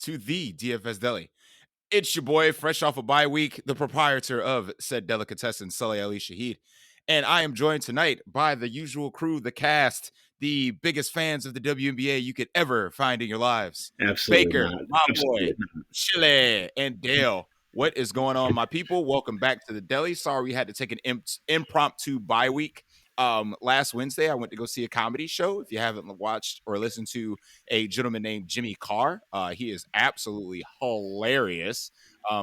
to the DFS Deli. It's your boy, fresh off a bye week, the proprietor of said delicatessen, Sully Ali Shaheed. And I am joined tonight by the usual crew, the cast, the biggest fans of the WNBA you could ever find in your lives. Absolutely Baker, not. my Absolutely boy, not. Chile, and Dale. What is going on, my people? Welcome back to the Deli. Sorry we had to take an impromptu bye week. Last Wednesday, I went to go see a comedy show. If you haven't watched or listened to a gentleman named Jimmy Carr, he is absolutely hilarious.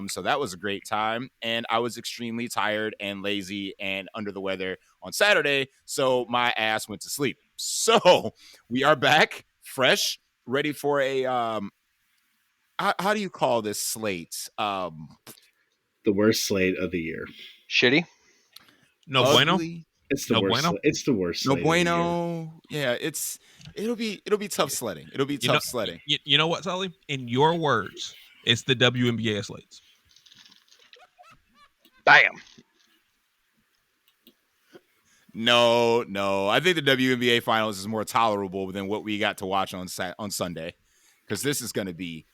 So that was a great time. And I was extremely tired and lazy and under the weather on Saturday. So my ass went to sleep. So we are back, fresh, ready for a how do you call this slate? The worst slate of the year. Shitty. No ugly. bueno. It's the No worst. bueno? It's the worst. No slate of the year. bueno. Yeah, it'll be tough sledding. It'll be tough sledding. You know what, Sully? In your words, it's the WNBA slates. Bam. No. I think the WNBA finals is more tolerable than what we got to watch on Sunday, because this is going to be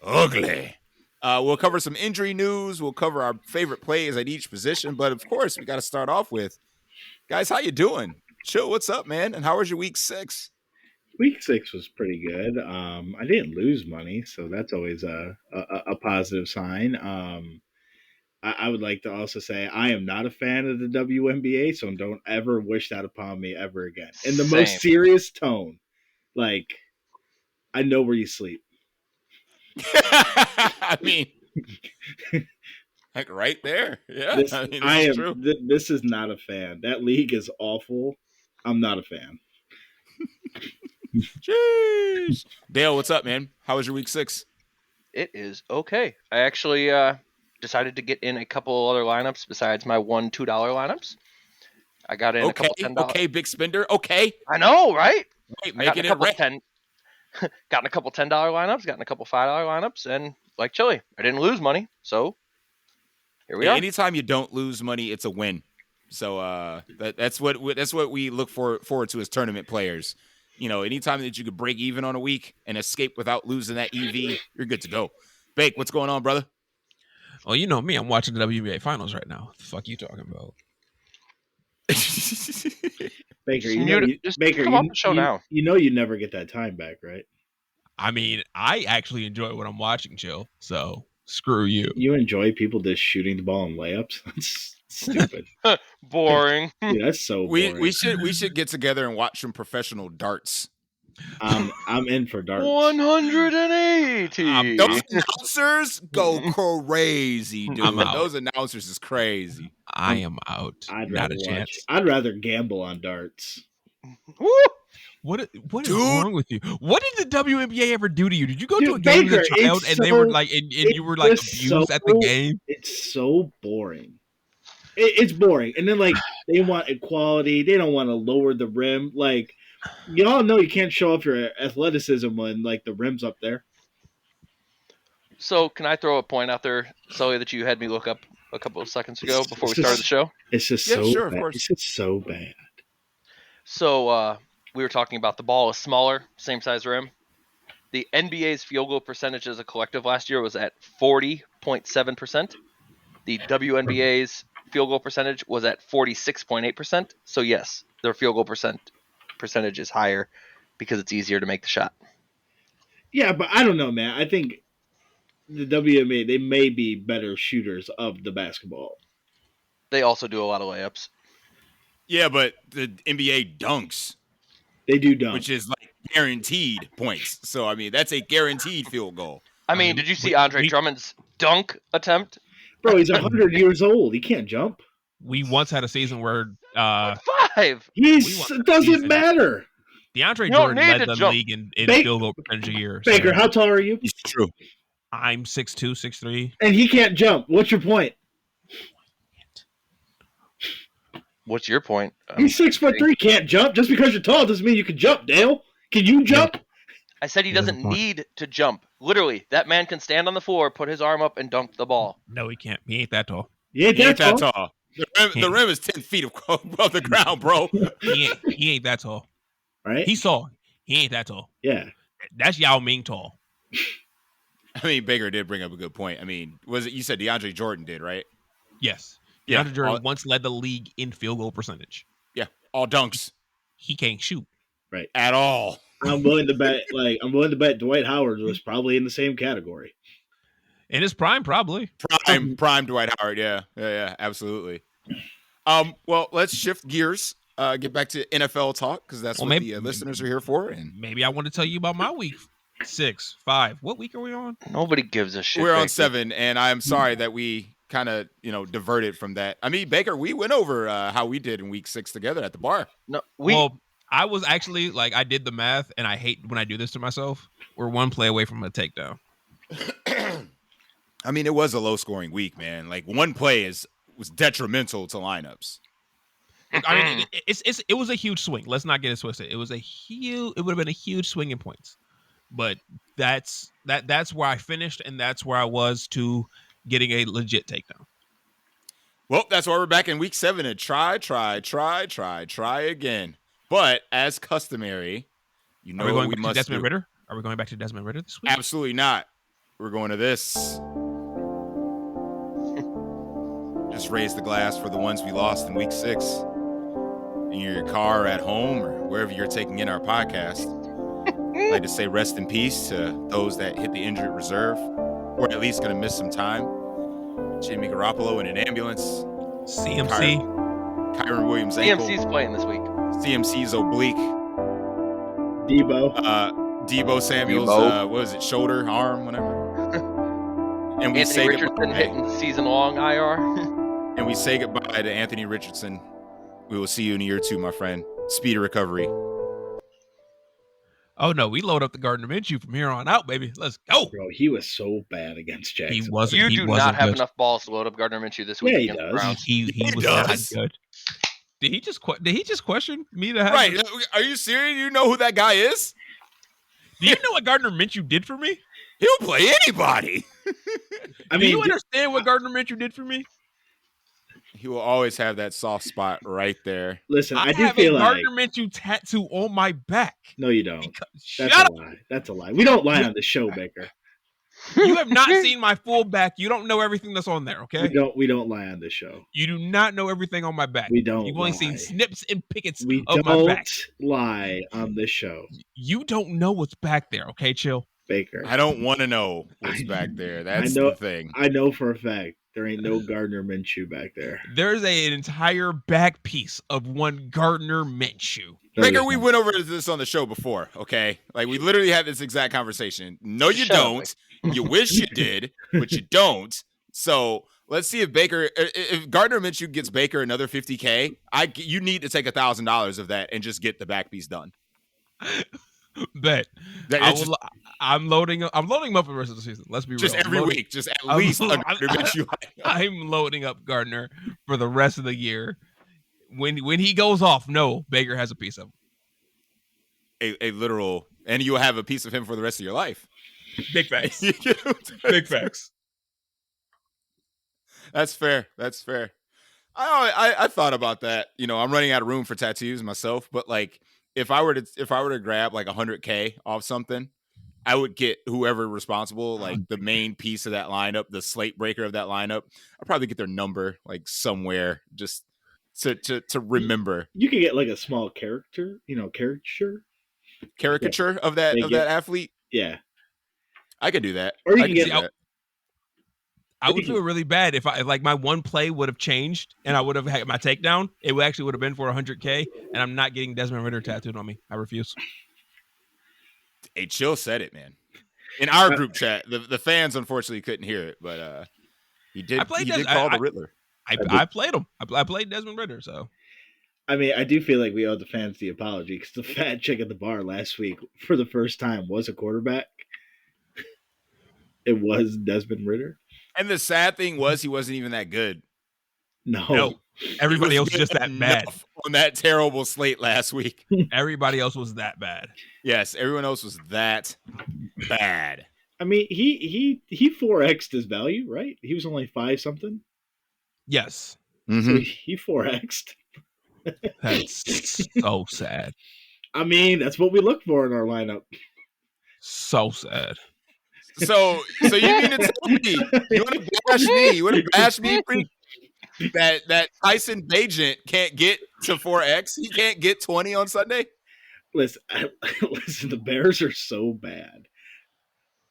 ugly. We'll cover some injury news. We'll cover our favorite plays at each position. But, of course, we got to start off with, guys, how you doing? Chill, what's up, man? And how was your week 6? Week 6 was pretty good. I didn't lose money, so that's always a positive sign. I would like to also say I am not a fan of the WNBA, so don't ever wish that upon me ever again. In the most serious tone, like, I know where you sleep. I mean, like right there. Yeah, this is true. This is not a fan. That league is awful. I'm not a fan. Jeez. Dale, what's up, man? How was your week 6? It is okay. I actually decided to get in a couple other lineups besides my $1 $2 lineups. I got in a couple $10. Okay, big spender. Okay. I know, right? Wait, making it right. Got in a couple $10 lineups, got in a couple $5 lineups, and like Chili, I didn't lose money, so here we are. Anytime you don't lose money, it's a win. So that's what we look forward to as tournament players. You know, anytime that you could break even on a week and escape without losing that EV, you're good to go. Bake, what's going on, brother? Well, you know me. I'm watching the WNBA finals right now. What the fuck you talking about? Baker, come off the show now. You know you never get that time back, right? I mean, I actually enjoy what I'm watching, Chill. So screw you. You enjoy people just shooting the ball in layups? That's stupid. Boring. Yeah, that's so boring. We should get together and watch some professional darts. I'm in for darts. 180. Those announcers go crazy, dude. Those announcers is crazy. I am out. Not a chance. I'd rather gamble on darts. Woo! What is wrong with you? What did the WNBA ever do to you? Did you go to a game as a child and they were like, and you were like abused at the game? It's so boring. It's boring. And then like they want equality. They don't want to lower the rim. Like, y'all know you can't show off your athleticism when like the rim's up there. So can I throw a point out there, Sully, that you had me look up a couple of seconds ago before we started the show? It's just so bad. Of course. It's just so bad. So we were talking about the ball is smaller, same size rim. The NBA's field goal percentage as a collective last year was at 40.7%. The WNBA's field goal percentage was at 46.8%. So yes, their field goal percentage is higher because it's easier to make the shot. Yeah, but I don't know, man. I think the WNBA, they may be better shooters of the basketball. They also do a lot of layups. Yeah, but the NBA dunks. They do dunk. Which is like guaranteed points. So, I mean, that's a guaranteed field goal. I mean, did you see Andre Drummond's dunk attempt? Bro, he's 100 years old. He can't jump. We once had a season where... 5! It doesn't matter. DeAndre Jordan led the league in field goal percentage a year. Baker, how tall are you? It's true. I'm 6'2", 6'3". And he can't jump. What's your point? What's your point? He's 6'3", can't jump. Just because you're tall doesn't mean you can jump, Dale. Can you jump? I said he doesn't need to jump. Literally, that man can stand on the floor, put his arm up, and dunk the ball. No, he can't. He ain't that tall. He ain't that tall. The rim is 10 feet above the ground, bro. He ain't that tall. Right? He's tall. He ain't that tall. Yeah. That's Yao Ming tall. I mean, Baker did bring up a good point. I mean, was it you said DeAndre Jordan did, right? Yes. Yeah, DeAndre Jordan once led the league in field goal percentage. Yeah, all dunks. He can't shoot. Right. At all. I'm willing to bet Dwight Howard was probably in the same category. In his prime, probably. Prime Dwight Howard, yeah, absolutely. Well, let's shift gears. Get back to NFL talk because that's what the listeners are here for. And maybe I want to tell you about my week 6, 5. What week are we on? Nobody gives a shit. We're on 7, and I'm sorry that we kind of diverted from that. I mean, Baker, we went over how we did in week 6 together at the bar. No, well, I was actually I did the math, and I hate when I do this to myself. We're one play away from a takedown. I mean, it was a low-scoring week, man. Like one play was detrimental to lineups. I mean, it was a huge swing. Let's not get it twisted. It would have been a huge swing in points, but that's where I finished, and that's where I was to getting a legit takedown. Well, that's why we're back in week 7 and try again. But as customary, are we going back to Desmond Ridder? Are we going back to Desmond Ridder this week? Absolutely not. We're going to this. Just raise the glass for the ones we lost in week 6. In your car, at home, or wherever you're taking in our podcast. I'd like to say rest in peace to those that hit the injured reserve, or at least going to miss some time. Jimmy Garoppolo in an ambulance. CMC. Kyron Williams ankle. CMC's playing this week. CMC's oblique. Debo Samuel's, what was it, shoulder, arm, whatever. And we Anthony Richardson hitting season-long IR. And we say goodbye to Anthony Richardson. We will see you in year 2, my friend. Speedy recovery. Oh, no, we load up the Gardner Minshew from here on out, baby. Let's go. Bro, he was so bad against Jacksonville. You do not have enough balls to load up Gardner Minshew this week. Yeah, he does. He was not good. Did he just question me to have? Right. Are you serious? You know who that guy is? Do you know what Gardner Minshew did for me? He'll play anybody. Do you understand what Gardner Minshew did for me? He will always have that soft spot right there. Listen, I do feel like Gardner Minshew tattoo on my back. No, you don't. Shut up. Lie. That's a lie. We don't lie on the show, Baker. You have not seen my full back. You don't know everything that's on there, okay? We don't lie on the show. You do not know everything on my back. We don't. You've only seen snips and pickets of my back. We don't lie on this show. You don't know what's back there, okay, chill? Baker. I don't want to know what's back there. That's the thing. I know for a fact there ain't no Gardner Minshew back there. There's an entire back piece of one Gardner Minshew. Baker, we went over this on the show before, okay? Like, we literally had this exact conversation. No, you don't. You wish you did, but you don't. So let's see if Gardner Minshew gets Baker another $50K, you need to take $1,000 of that and just get the back piece done. Bet. I'm loading him up for the rest of the season. Let's be real. Just every week, just at least a Gardner Minshew. I'm loading up Gardner for the rest of the year. When he goes off, no, Baker has a piece of him. A literal, and you'll have a piece of him for the rest of your life. Big facts. Big facts. That's fair. I thought about that. I'm running out of room for tattoos myself, but like if I were to grab like $100K off something, I would get whoever responsible, like the main piece of that lineup, the slate breaker of that lineup. I'd probably get their number like somewhere just to remember. You could get like a small caricature of that athlete. Yeah, I could do that. Or you can get that. I would feel really bad if my one play would have changed and I would have had my takedown. It actually would have been for $100K, and I'm not getting Desmond Ridder tattooed on me. I refuse. Hey, Chill said it, man. In our group chat, the fans unfortunately couldn't hear it, but he did. He did call the Riddler. I played him. I played Desmond Ridder. So, I mean, I do feel like we owe the fans the apology because the fat chick at the bar last week, for the first time, was a quarterback. It was Desmond Ridder. And the sad thing was, he wasn't even that good. No. Everybody else was just that bad on that terrible slate last week. Everybody else was that bad. Yes, everyone else was that bad. I mean, he 4x'd his value, right? He was only 5 something. Yes. Mm-hmm. So he 4x'd. That's so sad. I mean, that's what we look for in our lineup. So sad. So you mean to tell me you want to bash me? You want to bash me? That Tyson Bagent can't get to 4x. He can't get 20 on Sunday. Listen, listen. The Bears are so bad.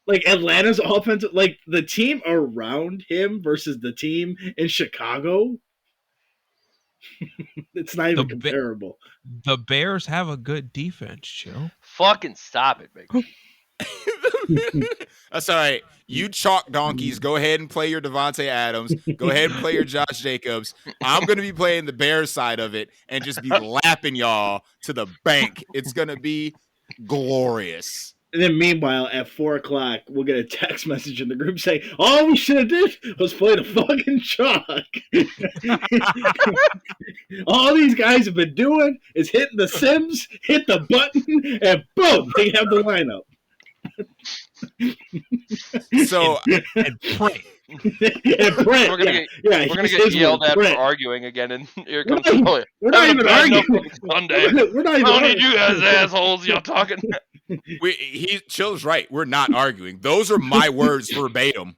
Like Atlanta's offensive, like the team around him versus the team in Chicago, it's not even comparable. The Bears have a good defense, Chill. Fucking stop it, big. That's all right. You chalk donkeys. Go ahead and play your Devontae Adams. Go ahead and play your Josh Jacobs. I'm going to be playing the Bears side of it and just be lapping y'all to the bank. It's going to be glorious. And then meanwhile, at 4:00, we'll get a text message in the group saying, all we should have did was play the fucking chalk. All these guys have been doing is hitting the Sims, hit the button, and boom, they have the lineup. So and pray. And Brent, We're gonna get yelled at for arguing again, and here comes we're not even arguing. Sunday. We're not even How arguing. did you guys assholes y'all talking? Chill's right. We're not arguing. Those are my words verbatim.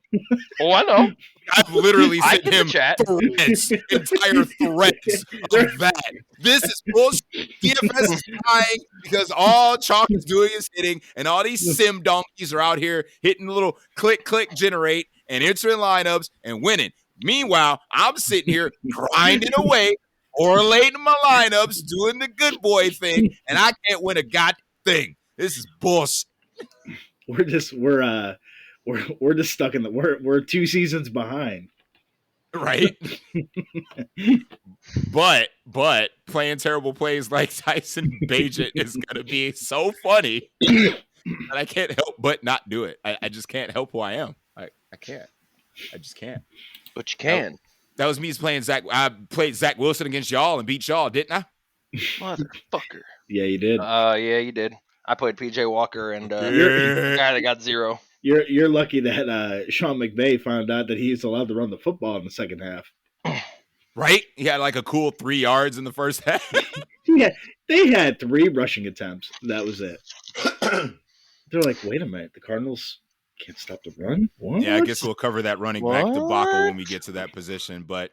Oh, I know. I've literally I sent get the him chat. threads, entire threads of that. This is bullshit. DFS is dying because all Chalk is doing is hitting, and all these sim donkeys are out here hitting the little click, click, generate, and entering lineups and winning. Meanwhile, I'm sitting here grinding away, correlating my lineups, doing the good boy thing, and I can't win a goddamn thing. This is bullshit. We're just stuck in we're 2 seasons behind. Right? but playing terrible plays like Tyson Bagent is gonna be so funny that I can't help but not do it. I just can't help who I am. I can't. I just can't. But you can. That was me playing Zach. I played Zach Wilson against y'all and beat y'all, didn't I? Motherfucker. Yeah, you did. Yeah, you did. I played PJ Walker and guy that got 0. You're lucky that Sean McVay found out that he's allowed to run the football in the second half. Right? He had like a cool 3 yards in the first half. Yeah, they had 3 rushing attempts. That was it. They're like, wait a minute, the Cardinals can't stop the run? What? Yeah, I guess we'll cover that running back debacle when we get to that position. But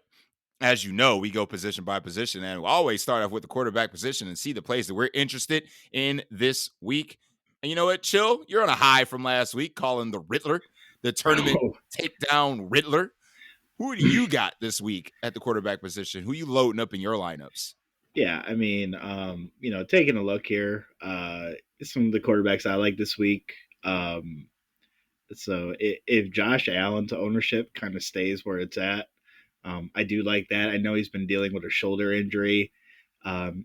as you know, we go position by position, and we'll always start off with the quarterback position and see the plays that we're interested in this week. And you know what, Chill? You're on a high from last week, calling the Riddler, the tournament takedown Riddler. Who do you got this week at the quarterback position? Who you loading up in your lineups? Yeah, I mean, taking a look here, some of the quarterbacks I like this week. So if Josh Allen's ownership kind of stays where it's at, I do like that. I know he's been dealing with a shoulder injury.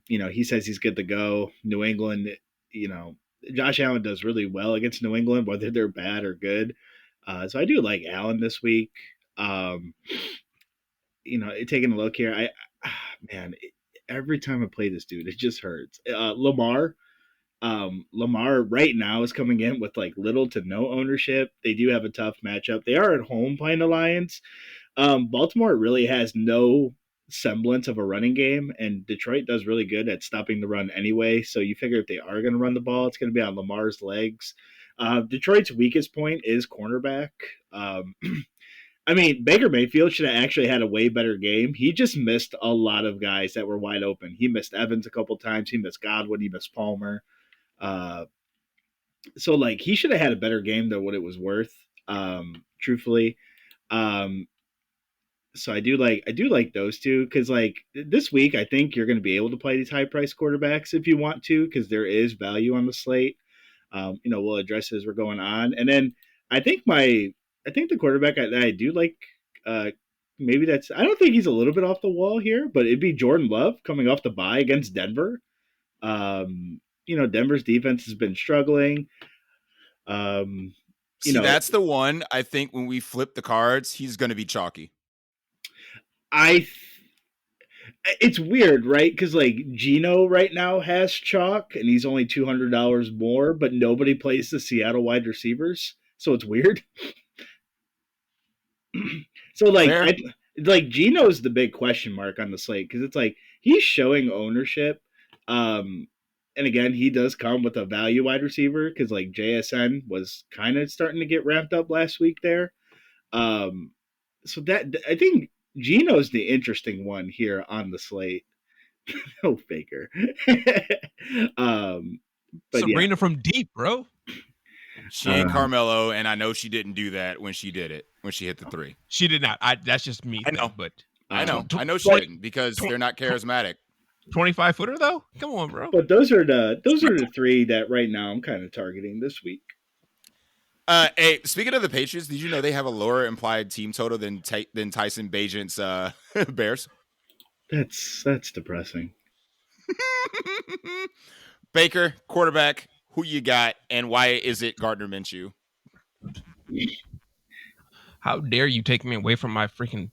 He says he's good to go. New England, Josh Allen does really well against New England, whether they're bad or good. So I do like Allen this week. Taking a look here, every time I play this dude, it just hurts. Lamar right now is coming in with like little to no ownership. They do have a tough matchup. They are at home playing the Lions. Baltimore really has no semblance of a running game, and Detroit does really good at stopping the run anyway. So you figure if they are going to run the ball, it's going to be on Lamar's legs. Detroit's weakest point is cornerback. Baker Mayfield should have actually had a way better game. He just missed a lot of guys that were wide open. He missed Evans a couple times. He missed Godwin. He missed Palmer. So he should have had a better game than what it was worth, truthfully. So I do like those two because this week I think you're going to be able to play these high price quarterbacks if you want to because there is value on the slate. We'll address as we're going on, and then I think the quarterback that I do like, maybe I don't think he's a little bit off the wall here, but it'd be Jordan Love coming off the bye against Denver. Denver's defense has been struggling. That's the one I think when we flip the cards, he's going to be chalky. It's weird, right? Because Geno right now has chalk, and he's only $200 more, but nobody plays the Seattle wide receivers, so it's weird. So Geno's the big question mark on the slate because it's he's showing ownership. and again, he does come with a value wide receiver because like JSN was kind of starting to get ramped up last week there. So that I think Gino's the interesting one here on the slate. No Baker. But Sabrina from deep, bro. She ain't Carmelo, and I know she didn't do that when she did it, when she hit the three. She did not. That's just me. I know. But I know she didn't because they're not charismatic. 25-footer though? Come on, bro. But those are the three that right now I'm kind of targeting this week. Hey, speaking of the Patriots, did you know they have a lower implied team total than Tyson Bagent's Bears? That's depressing. Baker, quarterback, who you got, and why is it Gardner Minshew? How dare you take me away from my freaking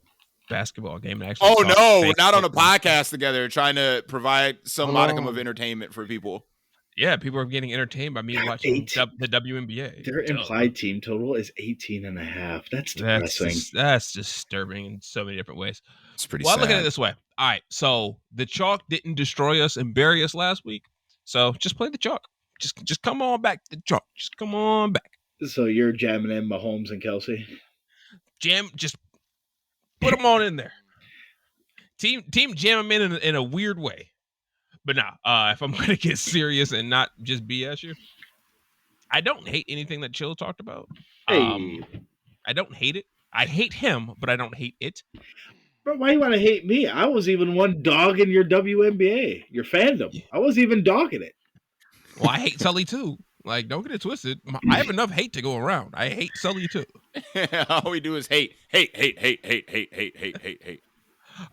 basketball game? And actually, no, we're not on a podcast together trying to provide some modicum of entertainment for people. Yeah, people are getting entertained by me watching the WNBA. Their implied team total is 18.5. That's depressing. That's disturbing in so many different ways. It's pretty sad. I look at it this way. All right, so the chalk didn't destroy us and bury us last week. So just play the chalk. Just come on back to the chalk. Just come on back. So you're jamming in Mahomes and Kelsey? Just put them on in there. Team jam them in a weird way. But nah, if I'm going to get serious and not just BS you, I don't hate anything that Chill talked about. Hey. I don't hate it. I hate him, but I don't hate it. But why you want to hate me? I was even one dog in your WNBA, your fandom. Yeah. I was even dogging it. Well, I hate Sully too. Like, don't get it twisted. I have enough hate to go around. I hate Sully too. All we do is hate.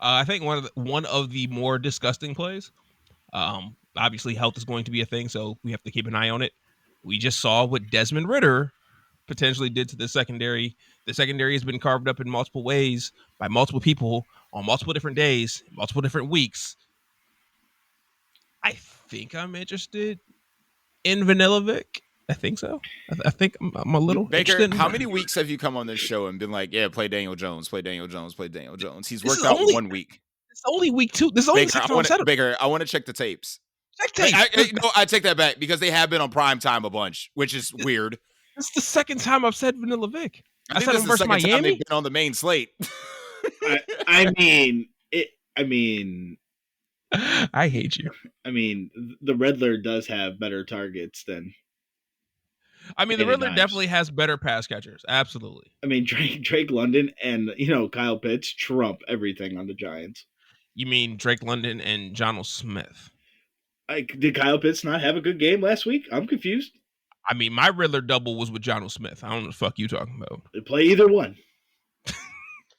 I think one of the more disgusting plays. Obviously, health is going to be a thing, so we have to keep an eye on it. We just saw what Desmond Ridder potentially did to the secondary. The secondary has been carved up in multiple ways by multiple people on multiple different days, multiple different weeks. I think I'm interested in Vanilla Vic. I think so. I think I'm a little Baker, how many weeks have you come on this show and been like, yeah, play Daniel Jones, play Daniel Jones, play Daniel Jones? He's worked out 1 week. It's only week 2. This is only Baker, I want to check the tapes. Check tapes. I take that back because they have been on prime time a bunch, which is weird. It's the second time I've said Vanilla Vic. I said him versus Miami. Time they've been on the main slate. I hate you. I mean, the Riddler does have better targets than. I mean, the Riddler definitely has better pass catchers. Absolutely. I mean, Drake London and Kyle Pitts trump everything on the Giants. You mean Drake London and Jonnu Smith? Did Kyle Pitts not have a good game last week? I'm confused. I mean, my Riddler double was with Jonnu Smith. I don't know what the fuck you talking about. Play either one.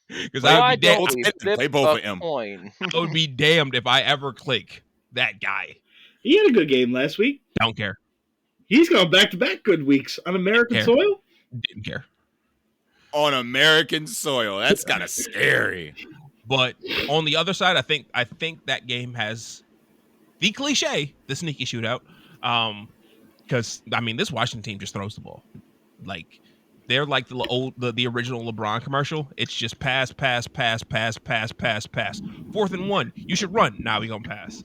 Because I would be play both of them. I would be damned if I ever click that guy. He had a good game last week. Don't care. He's gone back-to-back good weeks on American soil. Didn't care. On American soil. That's kind of scary. But on the other side, I think that game has the cliche, the sneaky shootout. Because I mean, this Washington team just throws the ball. Like they're like the original LeBron commercial. It's just pass. 4th and 1. You should run. Now we gonna pass.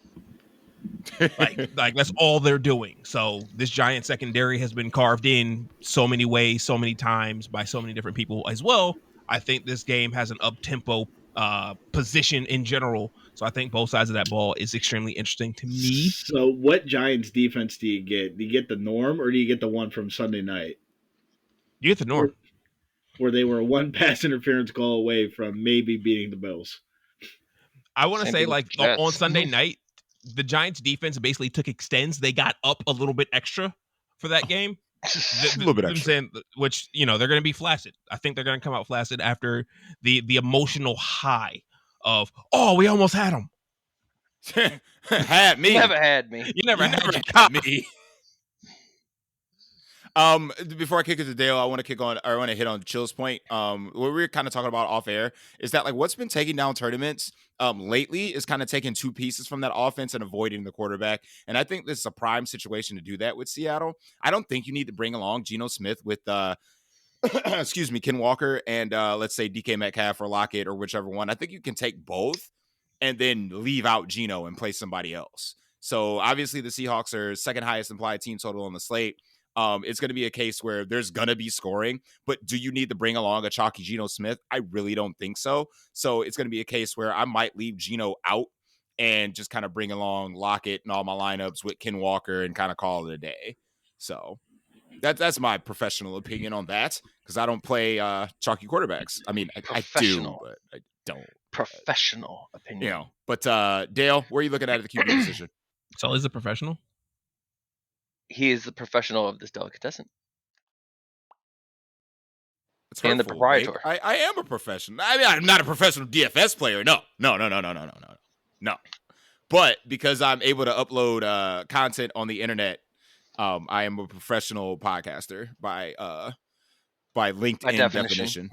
like that's all they're doing. So this Giant secondary has been carved in so many ways, so many times by so many different people as well. I think this game has an up-tempo position in general. So I think both sides of that ball is extremely interesting to me. So what Giants defense do you get? Do you get the norm or do you get the one from Sunday night? You get the norm. Where they were one pass interference call away from maybe beating the Bills. I want to say on Sunday night, the Giants defense basically took extends. They got up a little bit extra for that game. A little bit extra. Which, they're going to be flaccid. I think they're going to come out flaccid after the emotional high of, we almost had him. Had me. You never had me. You never had me. Before I kick it to Dale, I want to hit on Chill's point. What we were kind of talking about off air is that what's been taking down tournaments lately is kind of taking two pieces from that offense and avoiding the quarterback. And I think this is a prime situation to do that with Seattle. I don't think you need to bring along Geno Smith with Ken Walker and let's say DK Metcalf or Lockett or whichever one. I think you can take both and then leave out Geno and play somebody else. So obviously the Seahawks are second highest implied team total on the slate. It's going to be a case where there's going to be scoring, but do you need to bring along a chalky Geno Smith? I really don't think so. So it's going to be a case where I might leave Geno out and just kind of bring along Lockett and all my lineups with Ken Walker and kind of call it a day. So that's my professional opinion on that, because I don't play chalky quarterbacks. I mean, I do, but I don't. Professional opinion. You know, but Dale, where are you looking at the QB position? So is a professional? He is the professional of this delicatessen. It's and the hurtful, proprietor. Blake. I am a professional. I mean, I'm not a professional DFS player. No. But because I'm able to upload content on the internet, I am a professional podcaster by LinkedIn definition.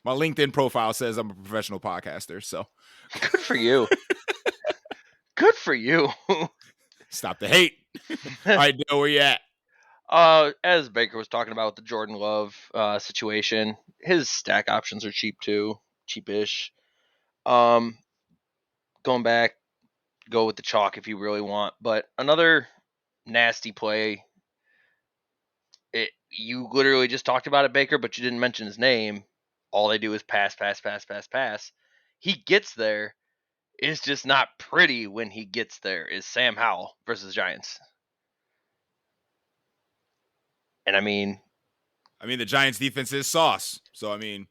My LinkedIn profile says I'm a professional podcaster. So good for you. Good for you. Stop the hate. All right, Dale, where you at? As Baker was talking about with the Jordan Love situation, his stack options are cheap too, cheapish. Going back, go with the chalk if you really want. But another nasty play. You literally just talked about it, Baker, but you didn't mention his name. All they do is pass. He gets there. It's just not pretty when he gets there. Is Sam Howell versus Giants. And I mean, the Giants defense is sauce. So I mean,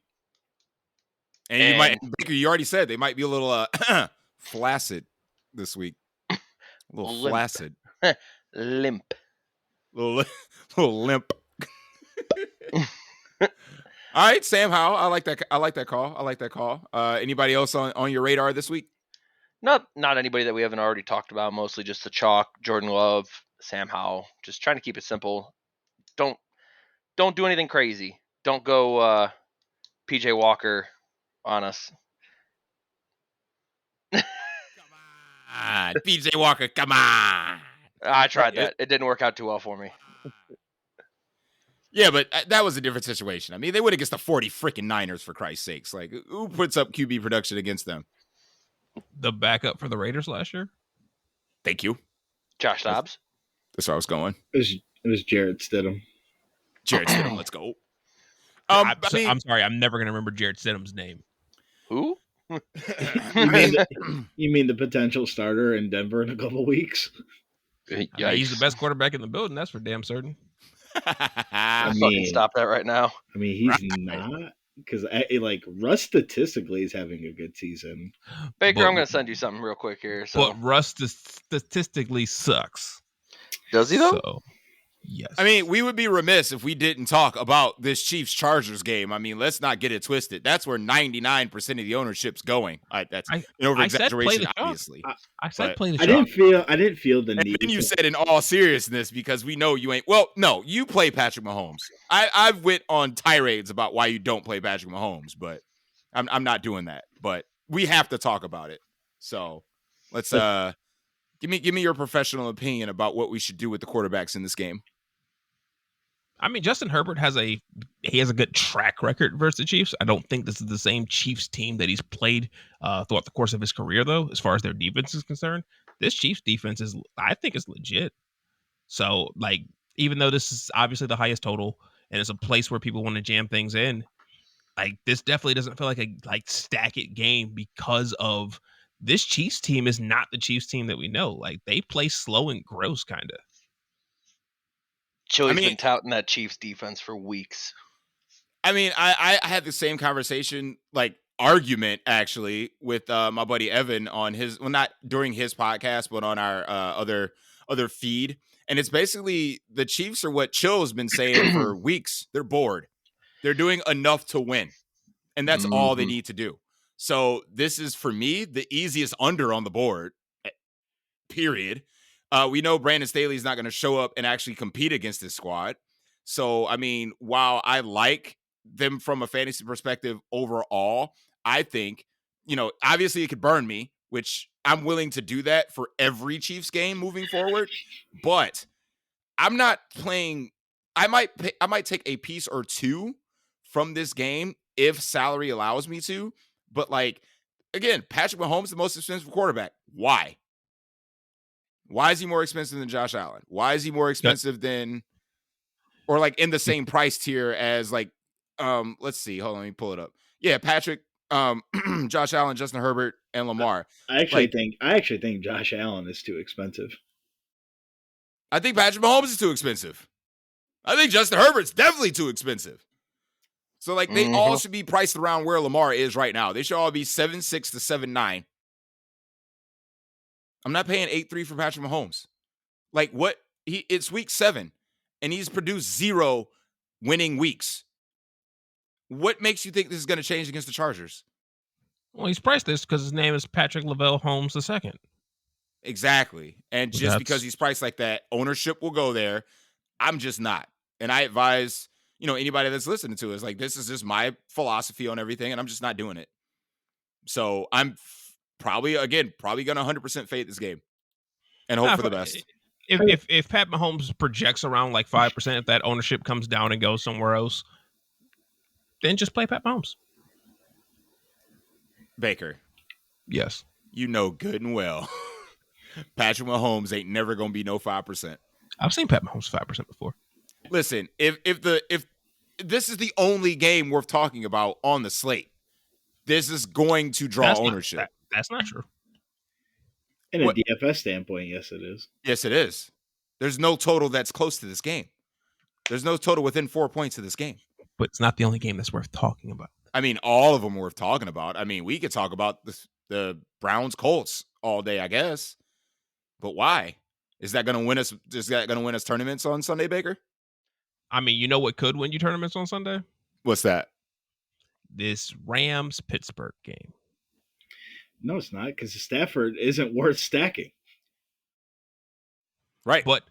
and you might, Baker, you already said they might be a little flaccid this week. A little limp. flaccid. Limp. Little limp. All right, Sam Howell. I like that call. Anybody else on your radar this week? Not anybody that we haven't already talked about. Mostly just the chalk, Jordan Love, Sam Howell. Just trying to keep it simple. Don't do anything crazy. Don't go PJ Walker on us. Come on, PJ Walker. Come on. I tried that. It didn't work out too well for me. Yeah, but that was a different situation. I mean, they went against the 40 freaking Niners, for Christ's sakes. Like, who puts up QB production against them? The backup for the Raiders last year? Thank you. Josh Dobbs. That's where I was going. It was Jarrett Stidham. Jarrett Stidham, let's go. I'm sorry, I'm never going to remember Jarrett Stidham's name. Who? You mean the potential starter in Denver in a couple weeks? He's the best quarterback in the building. That's for damn certain. Fucking stop that right now. I mean, he's not, because Russ statistically is having a good season. Baker, I'm going to send you something real quick here. So. But Russ statistically sucks. Does he though? So, yes. I mean, we would be remiss if we didn't talk about this Chiefs-Chargers game. I mean, let's not get it twisted. That's where 99% of the ownership's going. That's an over-exaggeration, obviously. I said play the shot. I didn't feel the need. And then you said in all seriousness, because we know you ain't. Well, no, you play Patrick Mahomes. I've went on tirades about why you don't play Patrick Mahomes, but I'm not doing that. But we have to talk about it. So let's give me your professional opinion about what we should do with the quarterbacks in this game. I mean, Justin Herbert has a good track record versus the Chiefs. I don't think this is the same Chiefs team that he's played throughout the course of his career, though, as far as their defense is concerned. This Chiefs defense I think is legit. So, even though this is obviously the highest total and it's a place where people want to jam things in, this definitely doesn't feel like a stack it game, because of this Chiefs team is not the Chiefs team that we know. They play slow and gross, kind of. Chili's been touting that Chiefs defense for weeks. I mean, I had the same conversation, argument, actually, with my buddy Evan on his, well, not during his podcast, but on our other feed. And it's basically the Chiefs are what Chill's been saying for weeks. They're bored. They're doing enough to win. And that's all they need to do. So this is, for me, the easiest under on the board, period. We know Brandon Staley's not going to show up and actually compete against this squad. So, I mean, while I like them from a fantasy perspective overall, I think, obviously it could burn me, which I'm willing to do that for every Chiefs game moving forward. But I'm not playing. I might take a piece or two from this game if salary allows me to. But again, Patrick Mahomes, the most expensive quarterback. Why? Why is he more expensive than Josh Allen? Why is he more expensive than, or like in the same price tier as like, let's see, hold on, let me pull it up. Yeah, Patrick, Josh Allen, Justin Herbert, and Lamar. I actually think Josh Allen is too expensive. I think Patrick Mahomes is too expensive. I think Justin Herbert's definitely too expensive. So like they all should be priced around where Lamar is right now. They should all be 7.6 to 7.9. I'm not paying 8.3 for Patrick Mahomes. Like what? It's week 7, and he's produced 0 winning weeks. What makes you think this is going to change against the Chargers? Well, he's priced this because his name is Patrick Lavelle Holmes II. Exactly. And just because he's priced like that, ownership will go there. I'm just not. And I advise, anybody that's listening to us, like, this is just my philosophy on everything, and I'm just not doing it. So I'm probably going to 100% fade this game and hope for the best. If Pat Mahomes projects around like 5%, if that ownership comes down and goes somewhere else, then just play Pat Mahomes. Baker. Yes. You know good and well. Patrick Mahomes ain't never going to be no 5%. I've seen Pat Mahomes 5% before. Listen, if this is the only game worth talking about on the slate, this is going to draw ownership. That's not true. In a DFS standpoint, yes, it is. Yes, it is. There's no total that's close to this game. There's no total within 4 points of this game. But it's not the only game that's worth talking about. I mean, all of them are worth talking about. I mean, we could talk about the Browns Colts all day, I guess. But why? Is that going to win us? Is that going to win us tournaments on Sunday, Baker? I mean, you know what could win you tournaments on Sunday? What's that? This Rams-Pittsburgh game. No, it's not, because Stafford isn't worth stacking. Right. But,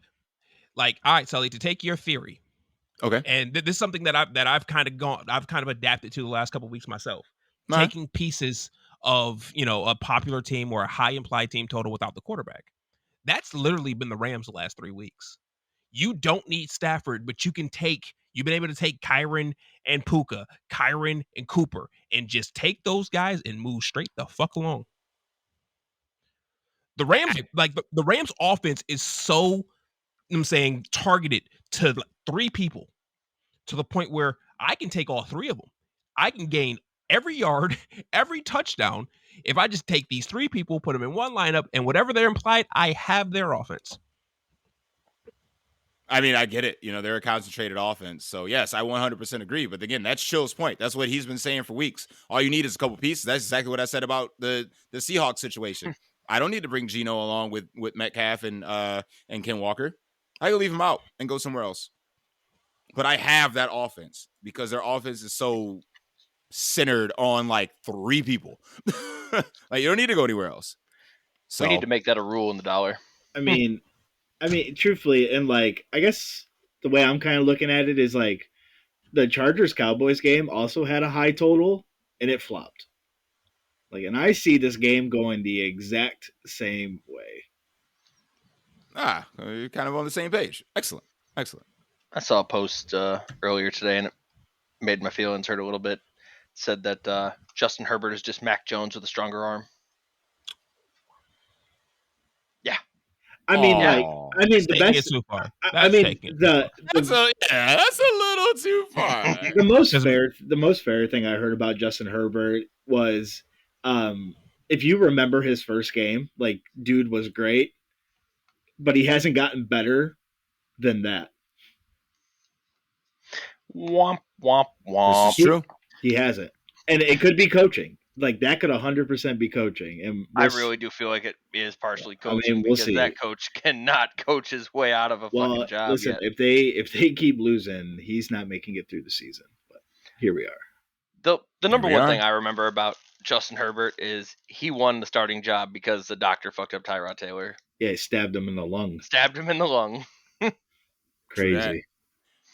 like, all right, Sully, to take your theory. Okay. And this is something that I've kind of adapted to the last couple of weeks myself. Uh-huh. Taking pieces of, a popular team or a high implied team total without the quarterback. That's literally been the Rams the last 3 weeks. You don't need Stafford, but you've been able to take Kyron and Puka, Kyron and Cooper, and just take those guys and move straight the fuck along. The Rams, the Rams offense is so, targeted to 3 people to the point where I can take all 3 of them. I can gain every yard, every touchdown. If I just take these 3 people, put them in one lineup, and whatever they're implied, I have their offense. I mean, I get it. They're a concentrated offense. So, yes, I 100% agree. But, again, that's Chill's point. That's what he's been saying for weeks. All you need is a couple pieces. That's exactly what I said about the Seahawks situation. I don't need to bring Geno along with Metcalf and Ken Walker. I can leave him out and go somewhere else. But I have that offense because their offense is so centered on, 3 people. You don't need to go anywhere else. So we need to make that a rule in the dollar. I mean, truthfully, and I guess the way I'm kind of looking at it is the Chargers-Cowboys game also had a high total, and it flopped. And I see this game going the exact same way. You're kind of on the same page. Excellent. I saw a post earlier today, and it made my feelings hurt a little bit. It said that Justin Herbert is just Mac Jones with a stronger arm. Yeah. The best. Too far. That's a little too far. The most fair thing I heard about Justin Herbert was, if you remember his first game, dude was great, but he hasn't gotten better than that. Womp womp womp. This is true. He hasn't, and it could be coaching. That could 100% be coaching. And I really do feel like it is partially coaching because that coach cannot coach his way out of a fucking job. Listen, yet. if they keep losing, he's not making it through the season. But here we are. The number one thing I remember about Justin Herbert is he won the starting job because the doctor fucked up Tyrod Taylor. Yeah, he stabbed him in the lung. Crazy.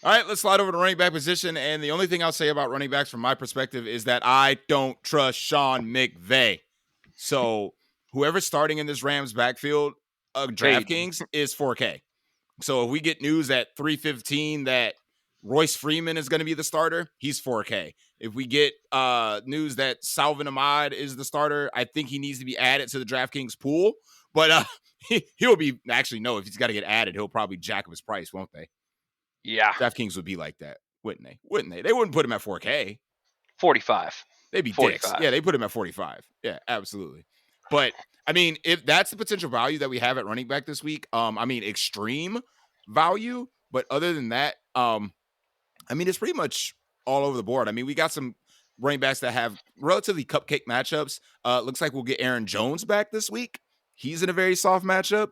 All right, let's slide over to running back position. And the only thing I'll say about running backs from my perspective is that I don't trust Sean McVay. So whoever's starting in this Rams backfield, DraftKings is 4K. So if we get news at 3:15 that Royce Freeman is going to be the starter, he's 4K. If we get news that Salvin Ahmad is the starter, I think he needs to be added to the DraftKings pool. But he'll be actually no. If he's got to get added, he'll probably jack up his price, won't they? Yeah, DraftKings would be like that, wouldn't they? Wouldn't they? They wouldn't put him at 4K. 45. They'd be 45. dicks. Yeah, they put him at 45. Yeah, absolutely. But I mean, if that's the potential value that we have at running back this week, I mean, extreme value. But other than that, I mean, it's pretty much all over the board. I mean, we got some running backs that have relatively cupcake matchups. Looks like we'll get Aaron Jones back this week. He's in a very soft matchup.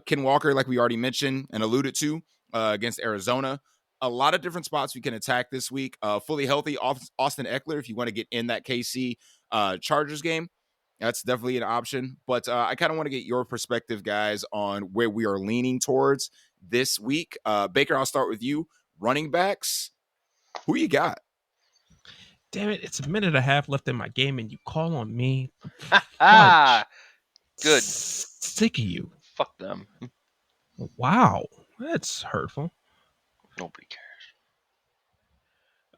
Ken Walker, like we already mentioned and alluded to, against Arizona. A lot of different spots we can attack this week. Fully healthy Austin Eckler, if you want to get in that KC Chargers game, that's definitely an option. But I kind of want to get your perspective, guys, on where we are leaning towards this week. Baker, I'll start with you. Running backs, who you got? Damn it, it's a minute and a half left in my game, and you call on me. Ah, good. Sick of you. Fuck them. Wow, that's hurtful. Nobody cares.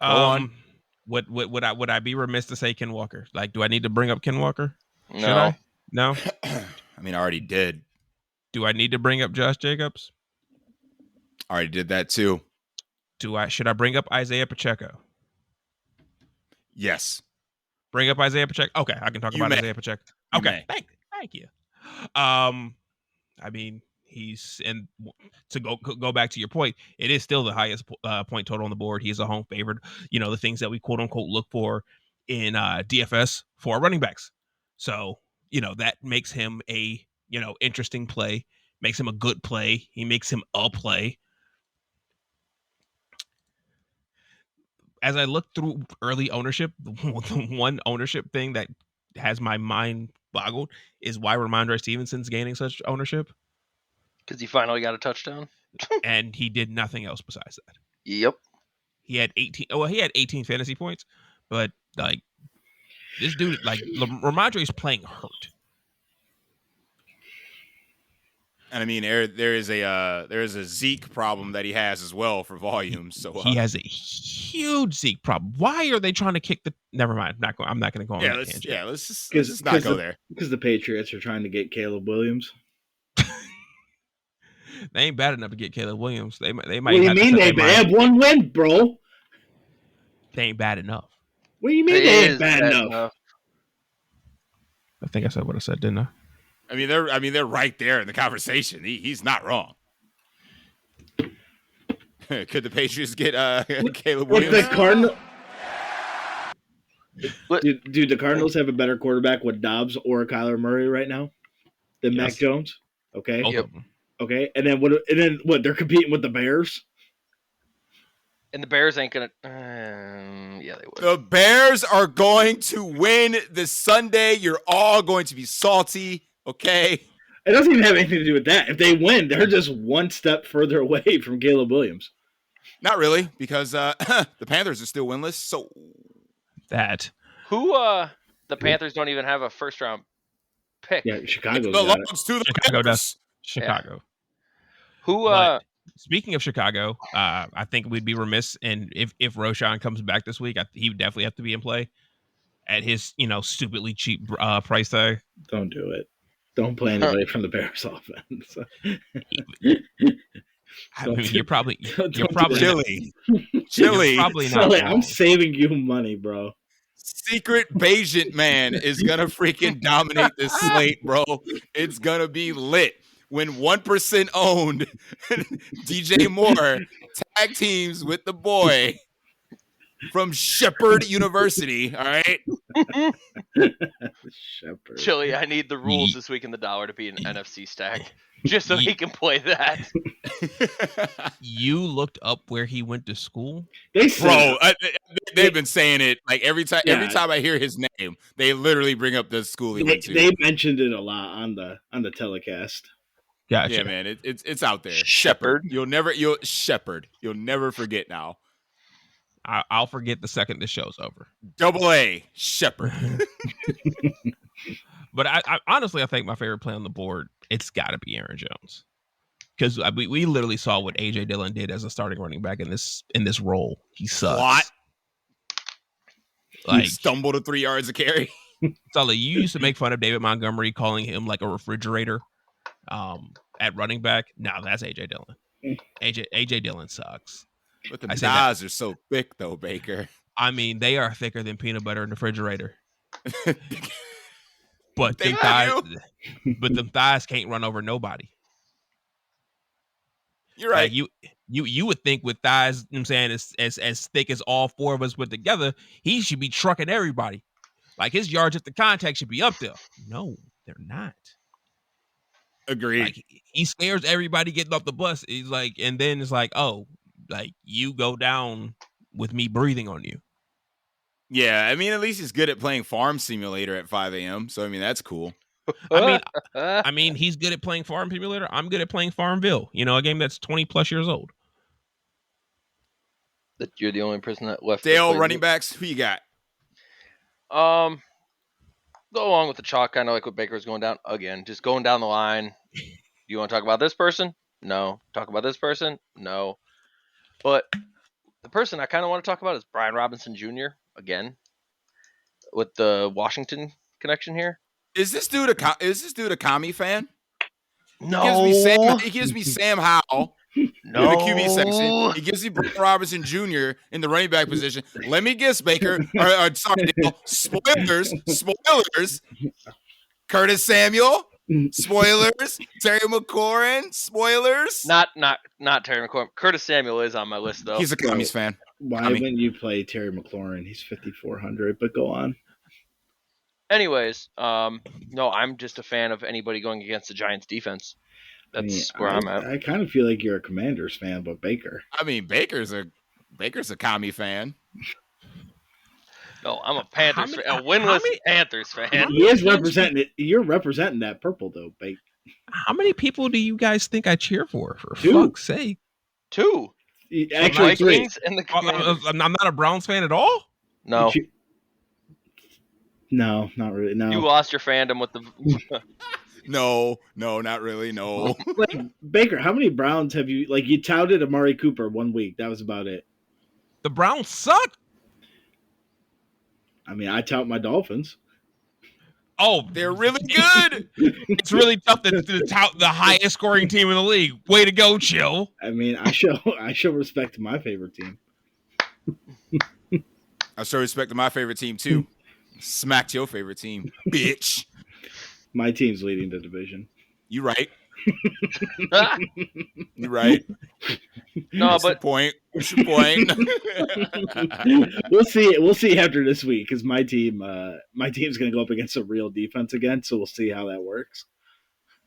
Go on. Would I be remiss to say Ken Walker? Like, do I need to bring up Ken Walker? No. Should I? No. I mean, I already did. Do I need to bring up Josh Jacobs? I already did that too. Should I bring up Isaiah Pacheco? Yes. Bring up Isaiah Pacheco. Okay, I can talk about Isaiah Pacheco. Okay, thank you. I mean, he's and to go back to your point, it is still the highest point total on the board. He's a home favorite. You know, the things that we quote unquote look for in DFS for running backs. So, you know, that makes him a, you know, interesting play, makes him a good play. He makes him a play. As I look through early ownership, the one ownership thing that has my mind boggled is why Ramondre Stevenson's gaining such ownership. Because he finally got a touchdown. And he did nothing else besides that. Yep. He had 18. Well, he had 18 fantasy points, but like this dude, like Ramondre's playing hurt. And I mean, there is a Zeke problem that he has as well for volume. So he has a huge Zeke problem. Why are they trying to kick the? Never mind. I'm not going to go on that tangent. Let's just not go there. Because the Patriots are trying to get Caleb Williams. They ain't bad enough to get Caleb Williams. They might. What do you mean they have one win, bro? They ain't bad enough. What do you mean they ain't bad enough? I think I said what I said, didn't I? I mean, they're right there in the conversation. He's not wrong. Could the Patriots get Caleb Williams? The Dude, the Cardinals have a better quarterback with Dobbs or Kyler Murray right now than Mac Jones. Okay. Yep. Okay. And then what? They're competing with the Bears. And the Bears ain't gonna. Yeah, they would. The Bears are going to win this Sunday. You're all going to be salty. Okay. It doesn't even have anything to do with that. If they win, they're just one step further away from Caleb Williams. Not really, because the Panthers are still winless. So that the Panthers don't even have a first round pick. Yeah, Chicago belongs to the Chicago Panthers. Chicago. Yeah. Speaking of Chicago, I think we'd be remiss, and if Roshan comes back this week, he would definitely have to be in play at his, you know, stupidly cheap price tag. Don't do it. Don't play anybody from the Bears offense. I mean, you're probably Chili. You're probably not. I'm saving you money, bro. Secret Bayesian man is gonna freaking dominate this slate, bro. It's gonna be lit. When 1% owned DJ Moore tag teams with the boy from Shepherd University. All right. Shepherd. Chili, I need the rules this week in the dollar to be an NFC stack. Just so he can play that. You looked up where he went to school? They've been saying it like every time I hear his name, they literally bring up the school he went to. They mentioned it a lot on the telecast. Gotcha. Yeah, man, it's out there. Shepherd. You'll never forget now. I'll forget the second the show's over. AA Shepherd. But I honestly, I think my favorite play on the board, it's got to be Aaron Jones, because we literally saw what AJ Dillon did as a starting running back in this role. He sucks. What? Like, he stumbled to 3 yards of carry. Sully, you used to make fun of David Montgomery, calling him like a refrigerator at running back. No, that's AJ Dillon. AJ Dillon sucks. But the I say that. thighs are so thick, though, Baker. I mean, they are thicker than peanut butter in the refrigerator. But They them thighs can't run over nobody. You're right. Like you would think with thighs, you know what I'm saying, as thick as all four of us put together, he should be trucking everybody. Like his yards at the contact should be up there. No, they're not. Agreed. Like he scares everybody getting off the bus. He's like, and then it's like, oh, like you go down with me breathing on you. Yeah, I mean, at least he's good at playing Farm Simulator at 5 a.m. So I mean, that's cool. I mean, he's good at playing Farm Simulator. I'm good at playing Farmville. You know, a game that's 20 plus years old. That you're the only person that left. Dale, running backs, who you got? Go along with the chalk, kind of like what Baker's going down again. Just going down the line. You want to talk about this person? No. Talk about this person? No. But the person I kind of want to talk about is Brian Robinson Jr. again, with the Washington connection here. Is this dude a commie fan? No. He gives me Sam Howell No. in the QB section. He gives me Brian Robinson Jr. in the running back position. Let me guess, Baker. Sorry, Dale. Spoilers. Curtis Samuel. Spoilers. Terry McLaurin. Spoilers. Not Terry McLaurin. Curtis Samuel is on my list though. He's a commies fan. Why wouldn't you play Terry McLaurin? He's 5,400, but go on. Anyways, no, I'm just a fan of anybody going against the Giants defense. That's where I'm at. I kind of feel like you're a Commanders fan, but Baker. I mean, Baker's a commie fan. No, I'm a Panthers fan. A winless Panthers fan. He is representing it. You're representing that purple, though, Baker. How many people do you guys think I cheer for Two. fuck's sake? Two. Actually, the Vikings and the Commanders. I'm not a Browns fan at all? No. No, not really. No. You lost your fandom with the. No, not really. No. Like, Baker, how many Browns have you? Like, you touted Amari Cooper 1 week. That was about it. The Browns suck. I mean, I tout my Dolphins. Oh, they're really good. It's really tough to tout the highest scoring team in the league. Way to go, Chill. I mean, I show respect to my favorite team. I show respect to my favorite team too. Smacked your favorite team, bitch. My team's leading the division. You right. You right. No, What's but What's your point? We'll see after this week because my team's going to go up against a real defense again. So we'll see how that works.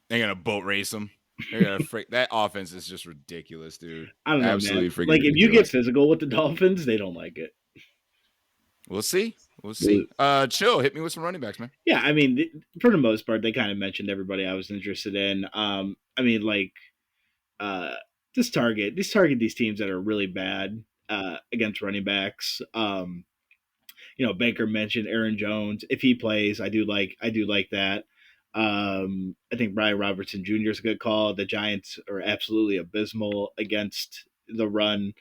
They're gonna boat race them. They're gonna that offense is just ridiculous, dude. I don't know, absolutely man. freaking like ridiculous. If you get physical with the Dolphins, they don't like it. We'll see. Chill. Hit me with some running backs, man. Yeah, I mean, for the most part, they kind of mentioned everybody I was interested in. I mean, like, just target these teams that are really bad against running backs. Baker mentioned Aaron Jones. If he plays, I do like that. I think Brian Robertson Jr. is a good call. The Giants are absolutely abysmal against the run.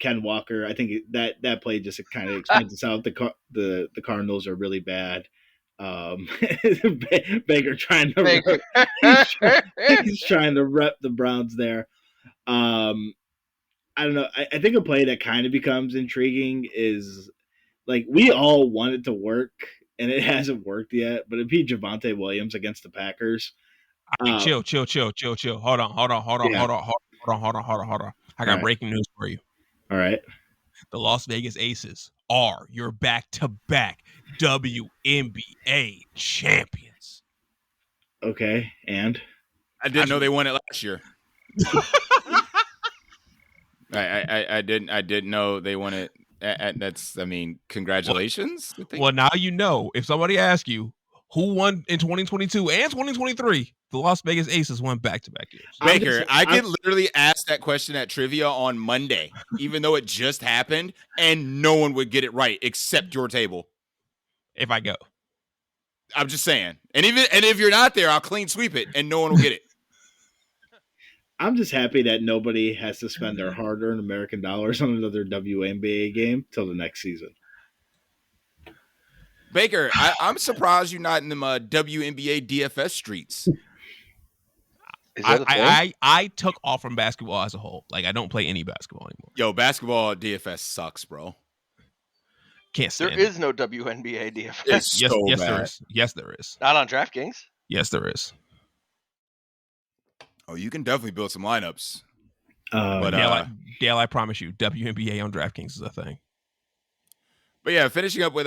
Ken Walker, I think that play just kind of explains itself. The Cardinals are really bad. Baker trying to he's trying to rep the Browns there. I don't know. I think a play that kind of becomes intriguing is like we all want it to work and it hasn't worked yet, but it'd be Javonte Williams against the Packers. Chill. Hold on. I got breaking news for you. All right. The Las Vegas Aces are your back-to-back WNBA champions. Okay, and I didn't know they won it last year. I didn't know they won it. Congratulations. Well, now you know. If somebody asks you who won in 2022 and 2023, the Las Vegas Aces won back-to-back years. Baker, I could literally ask that question at trivia on Monday, even though it just happened, and no one would get it right except your table. If I go. I'm just saying. And if you're not there, I'll clean sweep it, and no one will get it. I'm just happy that nobody has to spend their hard-earned American dollars on another WNBA game till the next season. Baker, I'm surprised you're not in them WNBA DFS streets. Is that a thing? I took off from basketball as a whole. Like, I don't play any basketball anymore. Yo, basketball DFS sucks, bro. Can't stand There is no WNBA DFS. It's Yes, so yes, bad. there is. Yes, there is. Not on DraftKings. Yes, there is. Oh, you can definitely build some lineups. But Dale, I promise you, WNBA on DraftKings is a thing. But yeah, finishing up with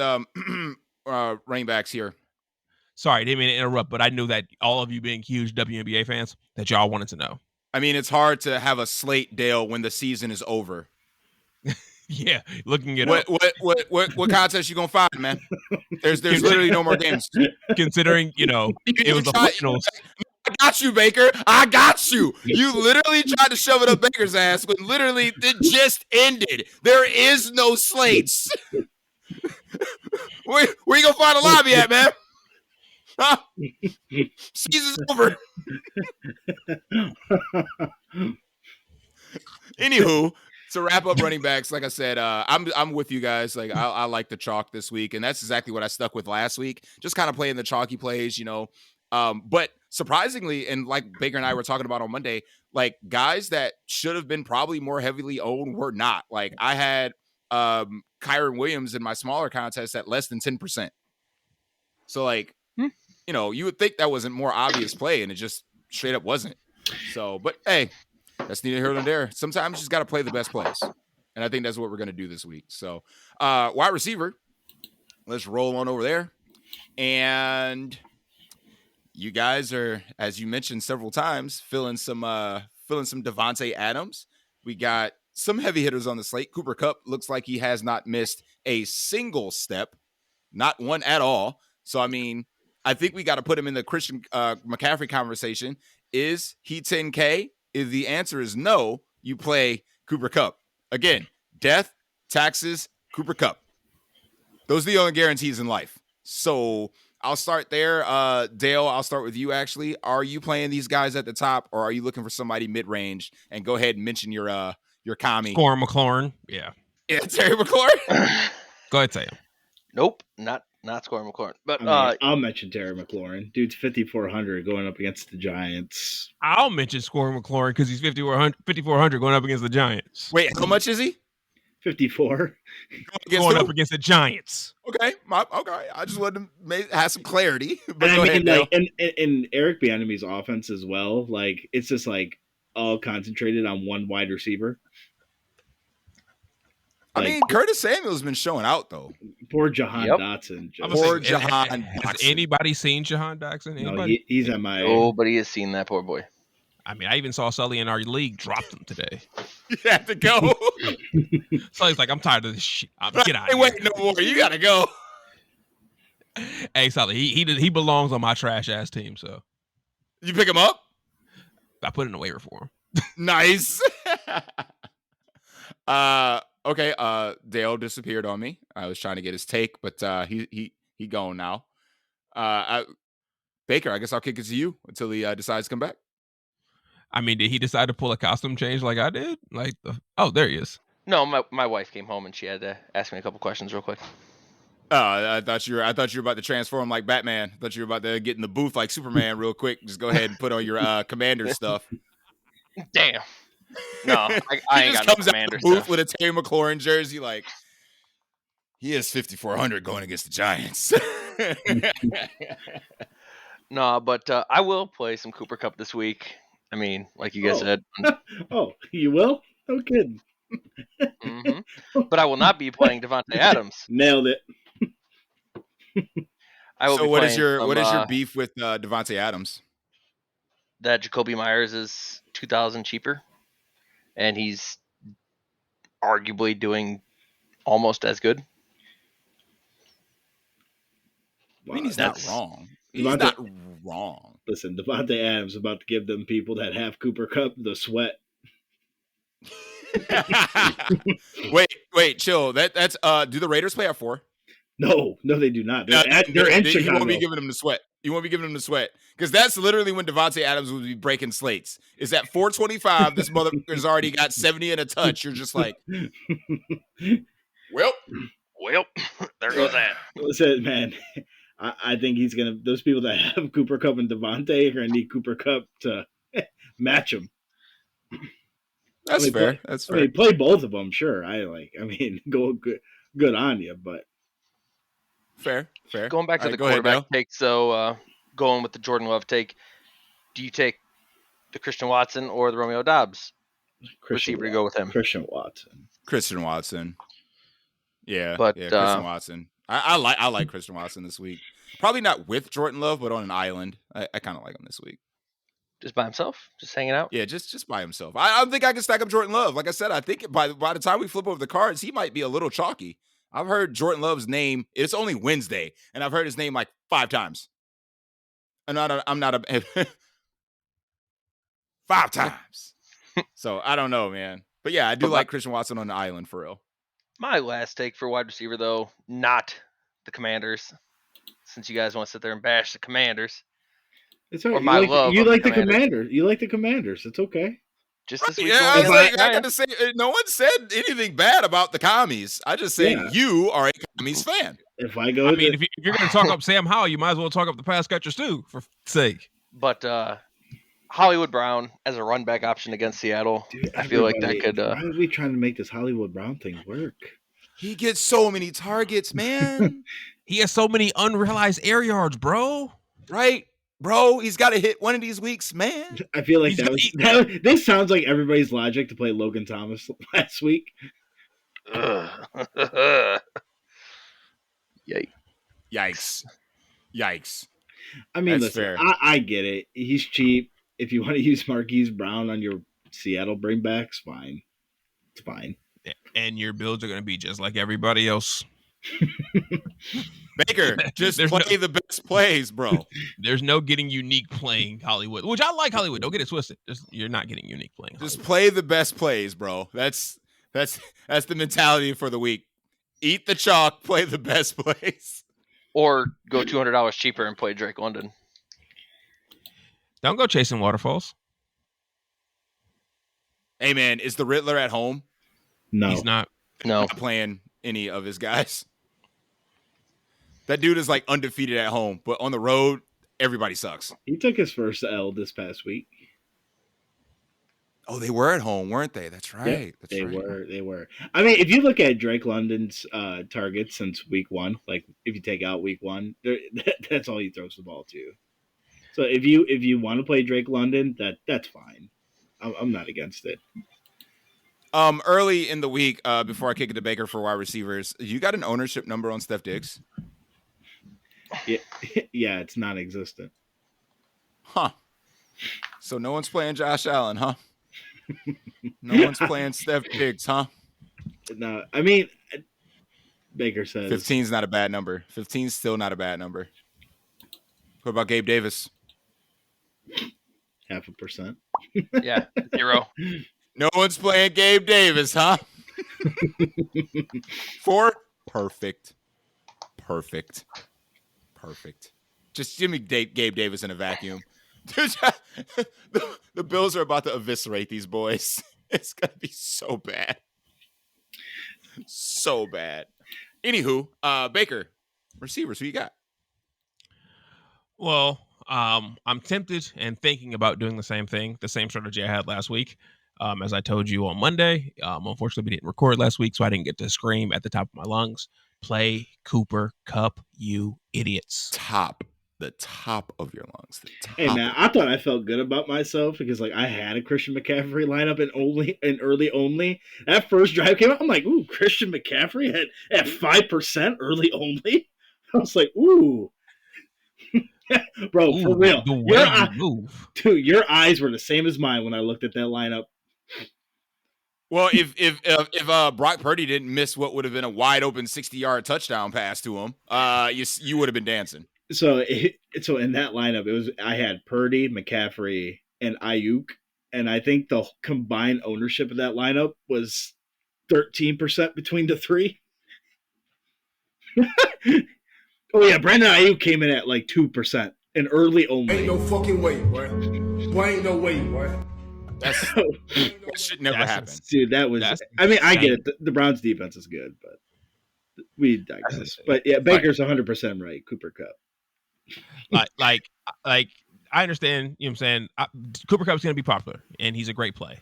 running backs here. Sorry, I didn't mean to interrupt, but I knew that all of you being huge WNBA fans, that y'all wanted to know. I mean, it's hard to have a slate, Dale, when the season is over. Yeah, looking at what contest you gonna find, man? There's literally no more games. Considering, it was the finals. I got you, Baker. I got you. You literally tried to shove it up Baker's ass when literally it just ended. There is no slates. Where you gonna find a lobby at, man? Huh? Season's over. Anywho, to wrap up running backs, like I said, I'm with you guys. Like I like the chalk this week, and that's exactly what I stuck with last week. Just kind of playing the chalky plays, But surprisingly, and like Baker and I were talking about on Monday, like guys that should have been probably more heavily owned were not. Like I had Kyron Williams in my smaller contest at less than 10%. So like, you would think that wasn't more obvious play, and it just straight up wasn't. So, but hey, that's neither here nor there. Sometimes you just got to play the best plays. And I think that's what we're going to do this week. So, wide receiver, let's roll on over there. And you guys are, as you mentioned several times, filling some Devontae Adams. We got some heavy hitters on the slate. Cooper Kupp looks like he has not missed a single step, not one at all. So, I mean, I think we got to put him in the Christian McCaffrey conversation. Is he 10K? If the answer is no, you play Cooper Kupp. Again, death, taxes, Cooper Kupp. Those are the only guarantees in life. So I'll start there. Dale, I'll start with you, actually. Are you playing these guys at the top, or are you looking for somebody mid-range? And go ahead and mention your commie. Score McLaurin. Yeah, Terry McLaurin? Go ahead, say him. Nope, not scoring McLaurin. But I'll mention Terry McLaurin. Dude's 5,400 going up against the Giants. I'll mention scoring McLaurin because he's 5,400 going up against the Giants. Wait, how much is he? 54. Going up against the Giants. Okay, okay. I just wanted to have some clarity. But And go I ahead, mean, Dale. and Eric Bieniemy's offense as well. Like it's just like all concentrated on one wide receiver. I mean, Curtis Samuel's been showing out, though. Poor Jahan Dotson. Poor Jahan Has Dotson. anybody seen Jahan Dotson? No, he's at my... Nobody has seen that poor boy. I mean, I even saw Sully in our league dropped him today. You have to go. Sully's like, I'm tired of this shit. Get out of here. Wait, no more. You got to go. Hey, Sully, he belongs on my trash-ass team, so. You pick him up? I put in a waiver for him. Nice. Okay, Dale disappeared on me. I was trying to get his take, but he gone now. Baker, I guess I'll kick it to you until he decides to come back. I mean, did he decide to pull a costume change like I did? There he is. No, my wife came home and she had to ask me a couple questions real quick. I thought you were about to transform like Batman. I thought you were about to get in the booth like Superman real quick. Just go ahead and put on your commander stuff. Damn. No, I ain't got no commander booth stuff. with a Terry McLaurin jersey. Like he is 5,400 going against the Giants. No, but I will play some Cooper Kupp this week. I mean, like you guys said. Oh, you will? No kidding. Mm-hmm. But I will not be playing Devontae Adams. Nailed it. So what is your beef with Devontae Adams? That Jacoby Myers is $2,000 cheaper, and he's arguably doing almost as good. I mean, he's not wrong. He's not wrong. Listen, Devontae Adams is about to give them people that have Cooper Kupp the sweat. wait, chill. That's do the Raiders play at 4? No, they do not. They're in Chicago. You won't be giving them the sweat. You won't be giving them the sweat. Because that's literally when Devontae Adams would be breaking slates. Is at 425, this motherfucker's already got 70 and a touch. You're just like, well, there goes that. said, man, I think he's gonna. Those people that have Cooper Cup and Devontae are gonna need Cooper Cup to match him. That's fair. That's fair. Play both of them, sure. Go good on you, but fair. Going back to the quarterback take, so going with the Jordan Love take, do you take the Christian Watson or the Romeo Dobbs receiver to go with him? Christian Watson. Yeah, but Christian Watson. I like Christian Watson this week. Probably not with Jordan Love, but on an island. I kind of like him this week. Just by himself, just hanging out. Yeah, just by himself. I don't think I can stack up Jordan Love. Like I said, I think by the time we flip over the cards, he might be a little chalky. I've heard Jordan Love's name. It's only Wednesday, and I've heard his name like 5 times. I'm not a 5 times. So I don't know, man. But yeah, I do like Christian Watson on the island for real. My last take for wide receiver, though, not the Commanders, since you guys want to sit there and bash the Commanders. It's all right. You like the Commanders. You like the Commanders. It's okay. Just this week. Yeah, I got to say, no one said anything bad about the commies. I just say you are a commies fan. If I go, if you're going to talk up Sam Howell, you might as well talk up the pass catchers too, for sake. But Hollywood Brown as a run back option against Seattle, dude, I feel like that could. Why are we trying to make this Hollywood Brown thing work? He gets so many targets, man. He has so many unrealized air yards, bro. Right? Bro, he's got to hit one of these weeks, man. I feel like this sounds like everybody's logic to play Logan Thomas last week. Yikes. I mean, listen, I get it. He's cheap. If you want to use Marquise Brown on your Seattle bringbacks, fine. It's fine. And your builds are going to be just like everybody else. Baker, just play the best plays, bro. There's no getting unique playing Hollywood, which I like Hollywood. Don't get it twisted. You're not getting unique playing Hollywood. Just play the best plays, bro. That's the mentality for the week. Eat the chalk, play the best plays. Or go $200 cheaper and play Drake London. Don't go chasing waterfalls. Hey, man, is the Riddler at home? No. He's not. No. Not playing any of his guys. That dude is like undefeated at home, but on the road, everybody sucks. He took his first L this past week. Oh, they were at home, weren't they? That's right. Yeah, they were. I mean, if you look at Drake London's targets since week 1, like if you take out week 1, that's all he throws the ball to. So if you want to play Drake London, that's fine. I'm not against it. Early in the week, before I kick it to Baker for wide receivers, you got an ownership number on Steph Diggs? Yeah, it's non-existent. Huh. So no one's playing Josh Allen, huh? No one's playing Steph Diggs, huh? No, I mean, Baker says 15's not a bad number. 15's still not a bad number. What about Gabe Davis? 0.5%. Yeah, 0. No one's playing Gabe Davis, huh? 4? Perfect. Just give me Gabe Davis in a vacuum. Dude, the Bills are about to eviscerate these boys. It's going to be so bad. So bad. Anywho, Baker, receivers, who you got? Well, I'm tempted and thinking about doing the same thing, the same strategy I had last week. As I told you on Monday, unfortunately, we didn't record last week, so I didn't get to scream at the top of my lungs. Play Cooper Kupp, you idiots. The top of your lungs. Hey, man, I thought I felt good about myself because, like, I had a Christian McCaffrey lineup in early only. That first drive came out, I'm like, ooh, Christian McCaffrey at 5% early only? I was like, ooh. Bro, for real. Dude, your eyes were the same as mine when I looked at that lineup. Well, if Brock Purdy didn't miss what would have been a wide open 60-yard touchdown pass to him, you would have been dancing. So in that lineup, I had Purdy, McCaffrey, and Ayuk, and I think the combined ownership of that lineup was 13% between the three. Oh yeah, Brandon Ayuk came in at like 2% and early only. Ain't no fucking way, boy. Boy, ain't no way, boy. That should never happen. Dude, that was... I mean, I get it. The Browns defense is good, but... We digress. But yeah, Baker's 100% right. Cooper Cup. like I understand, you know what I'm saying? Cooper Cup's going to be popular, and he's a great play.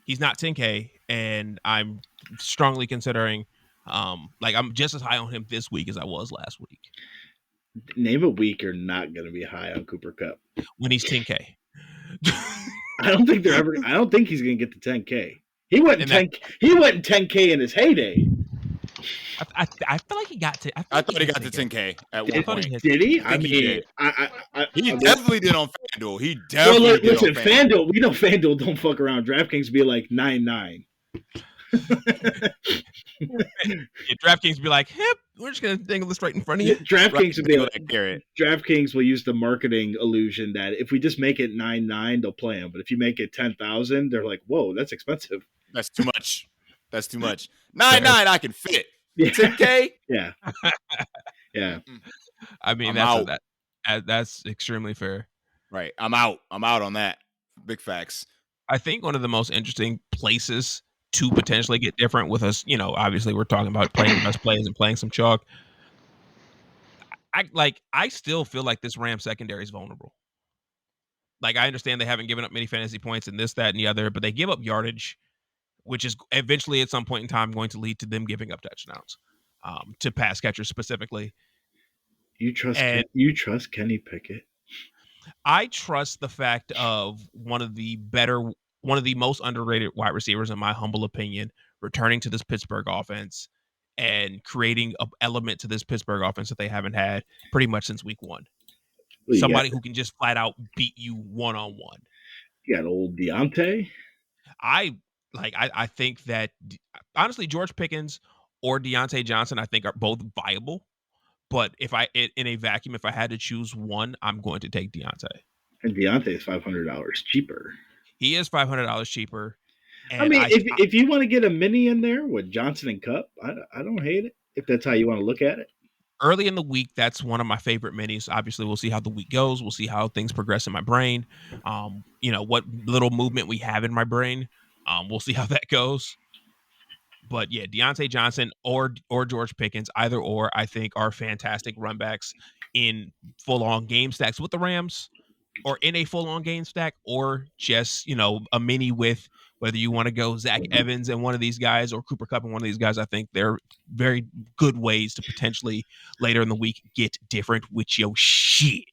He's not 10K, and I'm strongly considering, I'm just as high on him this week as I was last week. Name a week you're not going to be high on Cooper Cup. When he's 10K. I don't think he's going to get to 10K. He went in 10K in his heyday. I feel like he got to. I thought he got to 10K at one point. Did he? I mean, he did. Definitely did on FanDuel. He definitely did on FanDuel. We know FanDuel don't fuck around. DraftKings be like 9-9. DraftKings be like, "Hip, we're just gonna dangle this right in front of you." DraftKings would be like, DraftKings will use the marketing illusion that if we just make it 9-9, they'll play him. But if you make it 10,000, they're like, "Whoa, that's expensive. That's too much. That's too much. 9-9, I can fit. 10K, yeah, yeah. I mean, that's extremely fair. Right, I'm out on that. Big facts. I think one of the most interesting places to potentially get different with us, obviously we're talking about playing the best plays and playing some chalk. I still feel like this Rams secondary is vulnerable. Like, I understand they haven't given up many fantasy points and this, that, and the other, but they give up yardage, which is eventually at some point in time going to lead to them giving up touchdowns to pass catchers specifically. You trust Kenny Pickett? I trust the fact of one of the most underrated wide receivers, in my humble opinion, returning to this Pittsburgh offense and creating an element to this Pittsburgh offense that they haven't had pretty much since week one. Somebody who can just flat out beat you one-on-one. You got old Deontay? I think that, honestly, George Pickens or Deontay Johnson, I think, are both viable. But in a vacuum, if I had to choose one, I'm going to take Deontay. And Deontay is $500 cheaper. He is $500 cheaper. And I mean, if you want to get a mini in there with Johnson and Cup, I don't hate it, if that's how you want to look at it. Early in the week, that's one of my favorite minis. Obviously, we'll see how the week goes. We'll see how things progress in my brain. What little movement we have in my brain. We'll see how that goes. But yeah, Deontay Johnson or George Pickens, either or, I think are fantastic run backs in full-on game stacks with the Rams, or in a full-on game stack, or just, a mini with, whether you want to go Zach Evans and one of these guys or Cooper Kupp and one of these guys. I think they're very good ways to potentially later in the week get different with your shit.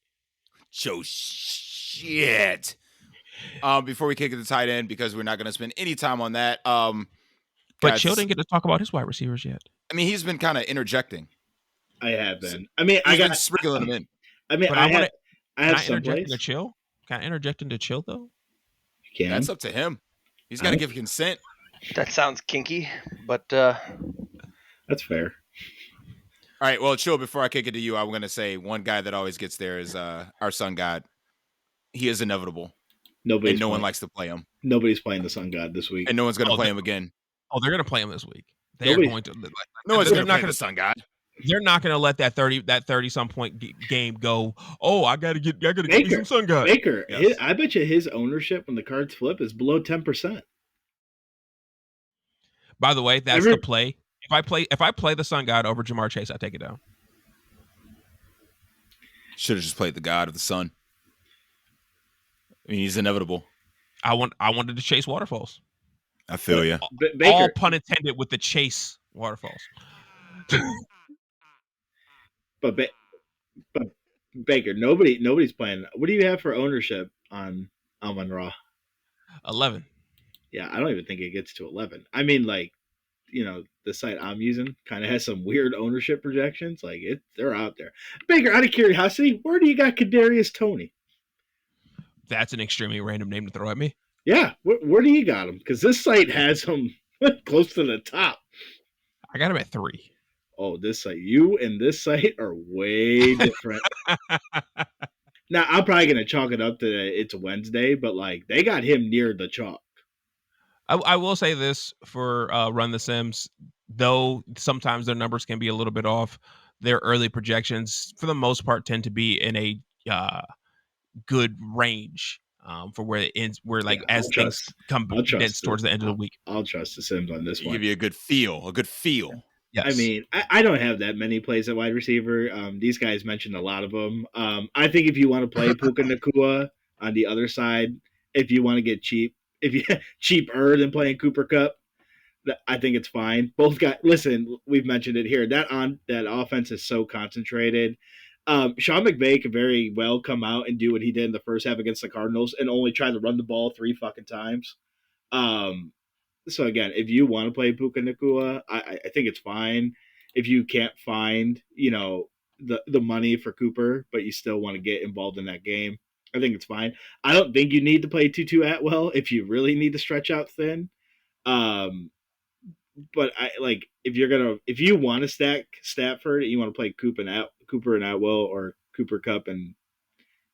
Before we kick it to tight end, because we're not going to spend any time on that. But Chill didn't get to talk about his wide receivers yet. I mean, he's been kind of interjecting. I have been. I mean, I got sprinkling him in. I mean, I have some interject plays. into Chill. Can I interject into Chill though? You can. That's up to him. He's got to give consent. That sounds kinky, but that's fair. All right. Well, Chill. Before I kick it to you, I'm going to say one guy that always gets there is our Sun God. He is inevitable. No one likes to play him. Nobody's playing the Sun God this week, and no one's going to play him again. Oh, they're going to play him this week. They're going to. No one's going to play the Sun God. They're not going to let that 30 some point game go. Oh, I got to get me some Sun God. Baker, yes. I bet you his ownership when the cards flip is below 10%. By the way, that's the play. If I play the Sun God over Jamar Chase, I take it down. Should have just played the God of the Sun. I mean, he's inevitable. I wanted to chase waterfalls. I feel you. All pun intended with the chase waterfalls. But Baker, nobody's playing. What do you have for ownership on Amon-Ra? 11. Yeah, I don't even think it gets to 11. I mean, the site I'm using kind of has some weird ownership projections. Like they're out there. Baker, out of curiosity, where do you got Kadarius Toney? That's an extremely random name to throw at me. Yeah, where do you got him? Because this site has him close to the top. I got him at 3. Oh, this site, you and this site are way different. Now, I'm probably going to chalk it up to it's Wednesday, but they got him near the chalk. I will say this for Run the Sims, though sometimes their numbers can be a little bit off. Their early projections, for the most part, tend to be in a good range for where it ends. Where as things come condensed towards the end of the week, I'll trust the Sims on this one. Give you a good feel. Yes. I mean, I don't have that many plays at wide receiver. These guys mentioned a lot of them. I think if you want to play Puka Nakua on the other side, if you want to get cheap, if you cheaper than playing Cooper Cup, I think it's fine. Both guys. Listen, we've mentioned it here. That offense is so concentrated. Sean McVay could very well come out and do what he did in the first half against the Cardinals and only try to run the ball 3 fucking times. So again, if you want to play Puka Nakua, I think it's fine. If you can't find, the money for Cooper, but you still want to get involved in that game, I think it's fine. I don't think you need to play Tutu Atwell if you really need to stretch out thin. But if you want to stack Stafford, you want to play Cooper and Atwell or Cooper Cup and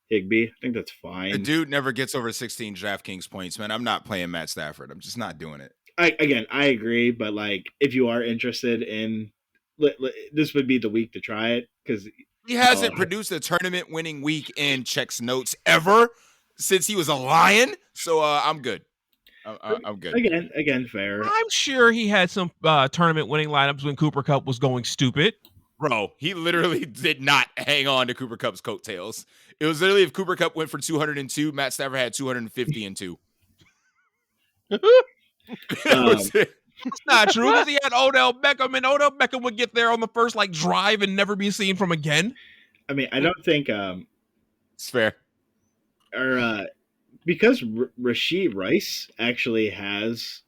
Higbee, I think that's fine. The dude never gets over 16 DraftKings points, man. I'm not playing Matt Stafford. I'm just not doing it. I agree, but if you are interested in, this would be the week to try it because he hasn't produced a tournament-winning week in checks notes ever since he was a Lion. So I'm good. I'm good. Again, fair. I'm sure he had some tournament-winning lineups when Cooper Cup was going stupid. Bro, he literally did not hang on to Cooper Cup's coattails. It was literally if Cooper Cup went for 202, Matt Stafford had 252. That's not true because he had Odell Beckham, and Odell Beckham would get there on the first drive and never be seen from again. I mean, I don't think it's fair. Or because Rashee Rice actually has,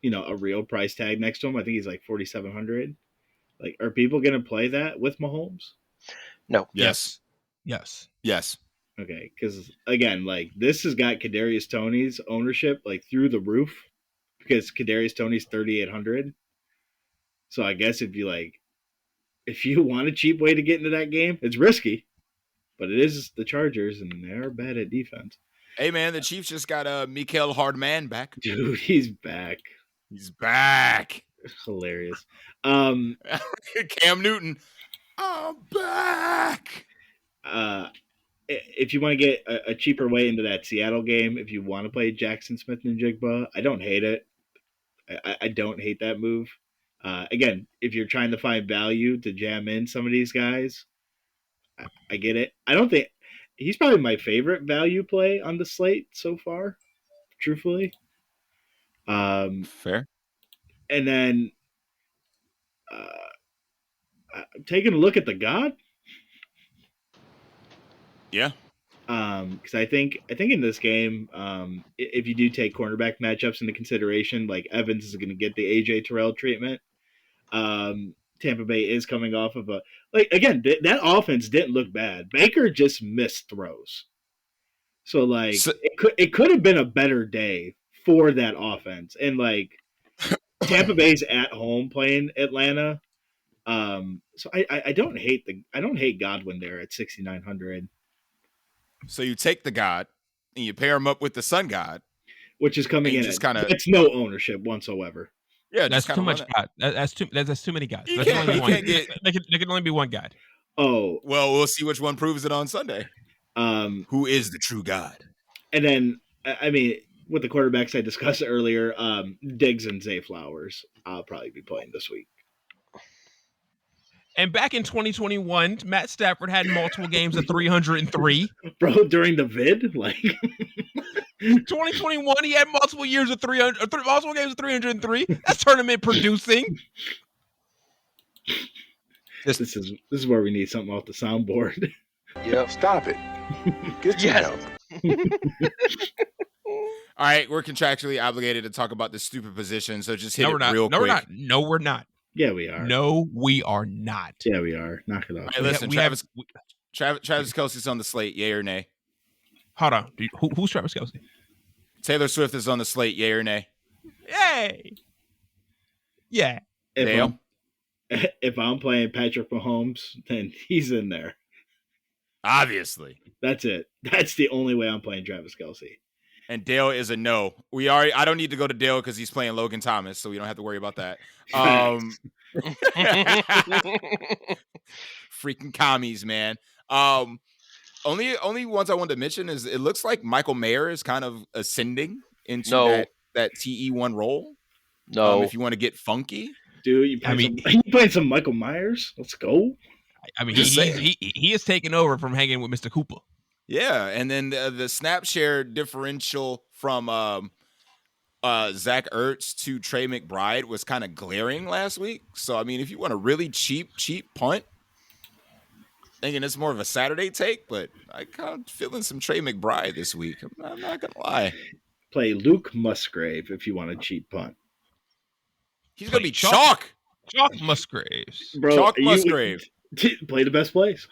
a real price tag next to him. I think he's like 4,700. Are people going to play that with Mahomes? No. Yes. Okay, because again, this has got Kadarius Toney's ownership through the roof because Kadarius Toney's 3,800. So I guess if you want a cheap way to get into that game, it's risky, but it is the Chargers and they're bad at defense. Hey man, the Chiefs just got Mikael Hardman back. Dude, he's back. He's back. Hilarious. Cam Newton, I'm back. If you want to get a cheaper way into that Seattle game, if you want to play Jackson Smith and Jigba, I don't hate it. I don't hate that move. Again, if you're trying to find value to jam in some of these guys, I get it. I don't think he's probably my favorite value play on the slate so far, truthfully. Fair. And then taking a look at the God. Yeah. Because I think in this game, if you do take cornerback matchups into consideration, Evans is going to get the AJ Terrell treatment. Tampa Bay is coming off of that offense didn't look bad. Baker just missed throws, so it could have been a better day for that offense. And Tampa Bay's at home playing Atlanta, so I don't hate Godwin there at 6,900. So you take the God and you pair him up with the Sun God, which is coming in. It's no ownership whatsoever. Yeah, that's too much God. That's too many guys. There can only be one God. Oh well, we'll see which one proves it on Sunday. Who is the true God? And then I mean, with the quarterbacks I discussed earlier, Diggs and Zay Flowers, I'll probably be playing this week. And back in 2021, Matt Stafford had multiple games of 303. Bro, during the vid, 2021, he had multiple years of 300, multiple games of 303. That's tournament producing. This is where we need something off the soundboard. Yep. Stop it. Get your help. All right, we're contractually obligated to talk about this stupid position, so just hit it real quick. No, we're not. Yeah, we are. No, we are not. Yeah, we are. Knock it off. All right, listen, Travis Kelce's on the slate, yay or nay? Hold on. Who's Travis Kelce? Taylor Swift is on the slate, yay or nay? Yay. Yeah. If I'm playing Patrick Mahomes, then he's in there. Obviously. That's it. That's the only way I'm playing Travis Kelce. And Dale is a no. I don't need to go to Dale because he's playing Logan Thomas, so we don't have to worry about that. Freaking commies, man. Only ones I wanted to mention is it looks like Michael Mayer is kind of ascending into that TE1 role. No. If you want to get funky. Dude, you playing some Michael Myers? Let's go. I mean, he is taking over from hanging with Mr. Cooper. Yeah, and then the snap share differential from Zach Ertz to Trey McBride was kind of glaring last week. So, I mean, if you want a really cheap punt, thinking it's more of a Saturday take, but I kind of feeling some Trey McBride this week. I'm not going to lie. Play Luke Musgrave if you want a cheap punt. He's going to be chalk. Chalk Musgraves. Bro, Chalk Musgrave. Play the best plays.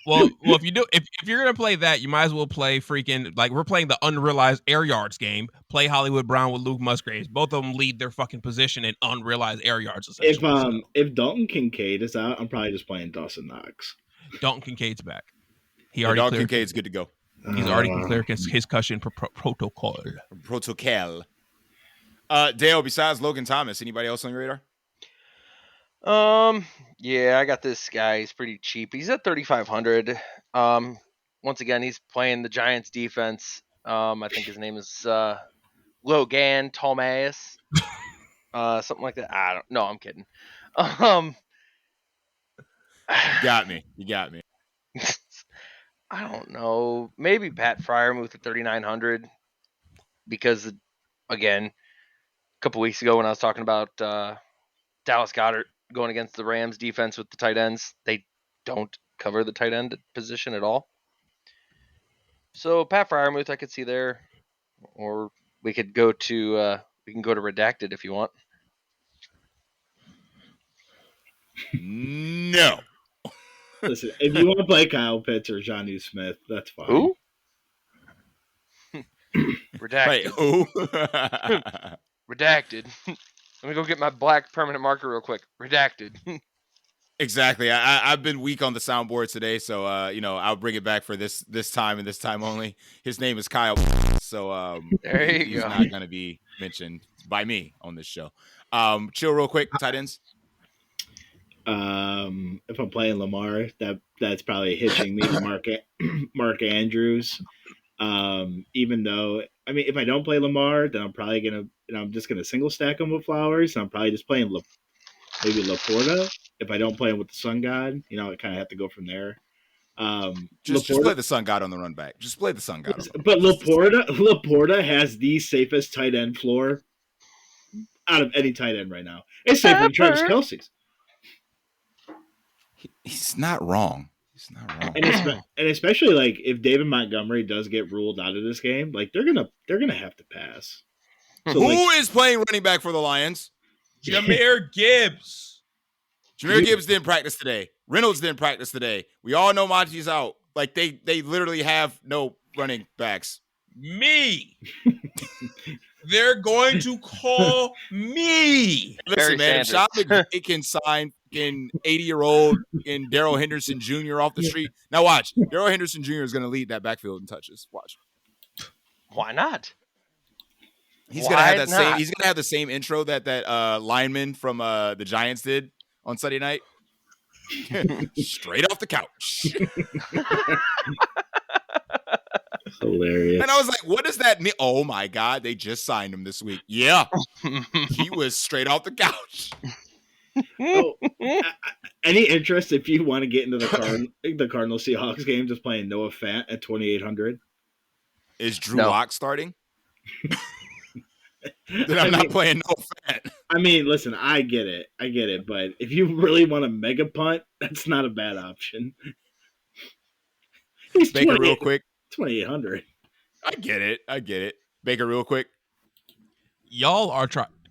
well, if you're gonna play that, you might as well play freaking like we're playing the unrealized air yards game. Play Hollywood Brown with Luke Musgraves. Both of them lead their fucking position in unrealized air yards. If Dalton Kincaid is out, I'm probably just playing Dawson Knox. Dalton Kincaid's back. Dalton Kincaid's good to go. He's already cleared his concussion protocol. Dale, besides Logan Thomas, anybody else on your radar? Yeah, I got this guy. He's pretty cheap. He's at 3,500. Once again, he's playing the Giants defense. I think his name is Logan Thomas. Something like that. I don't know. I'm kidding. You got me. I don't know. Maybe Pat Fryermuth at 3,900 because, again, a couple weeks ago when I was talking about Dallas Goedert going against the Rams defense with the tight ends, they don't cover the tight end position at all. So Pat Fryermuth I could see there, or we could go to Redacted if you want. No. Listen, if you want to play Kyle Pitts or Jonnu Smith, that's fine. Who? Redacted. Wait, who? Redacted. Let me go get my black permanent marker real quick. Redacted. Exactly. I've been weak on the soundboard today, so I'll bring it back for this time and this time only. His name is Kyle, so there you he's go. not going to be mentioned by me on this show. Chill real quick, tight ends. If I'm playing Lamar, that's probably hitching me to Mark Andrews. Even though, I mean, if I don't play Lamar, then I'm probably I'm just gonna single stack him with Flowers. And I'm probably just playing maybe Laporta. If I don't play him with the Sun God, I kind of have to go from there. Just play the Sun God on the run back. Just play the Sun God. But Laporta has the safest tight end floor out of any tight end right now. It's safer than Travis Kelce's. He's not wrong. And especially like if David Montgomery does get ruled out of this game, like they're gonna have to pass. So Who is playing running back for the Lions? Jahmyr Gibbs. Jahmyr Gibbs didn't practice today. Reynolds didn't practice today. We all know Monty's out. Like they literally have no running backs. Me. They're going to call me. Listen, man, if Sean McVay can sign in 80-year-old in Darrell Henderson Jr. off the street. Now watch. Darrell Henderson Jr. is going to lead that backfield in touches. Watch. Why not? He's going to have that same. He's going to have the same intro that lineman from the Giants did on Sunday night. Straight off the couch. Hilarious. And I was like, what does that mean? Oh my God, they just signed him this week. Yeah. He was straight off the couch. Any interest if you want to get into the Cardinals Seahawks game, just playing Noah Fant at 2,800? Is Drew Lock starting? Then I'm not playing Noah Fant. I mean, listen, I get it, but if you really want a mega punt, that's not a bad option. He's Baker real quick. 2,800. I get it. Baker real quick. Y'all are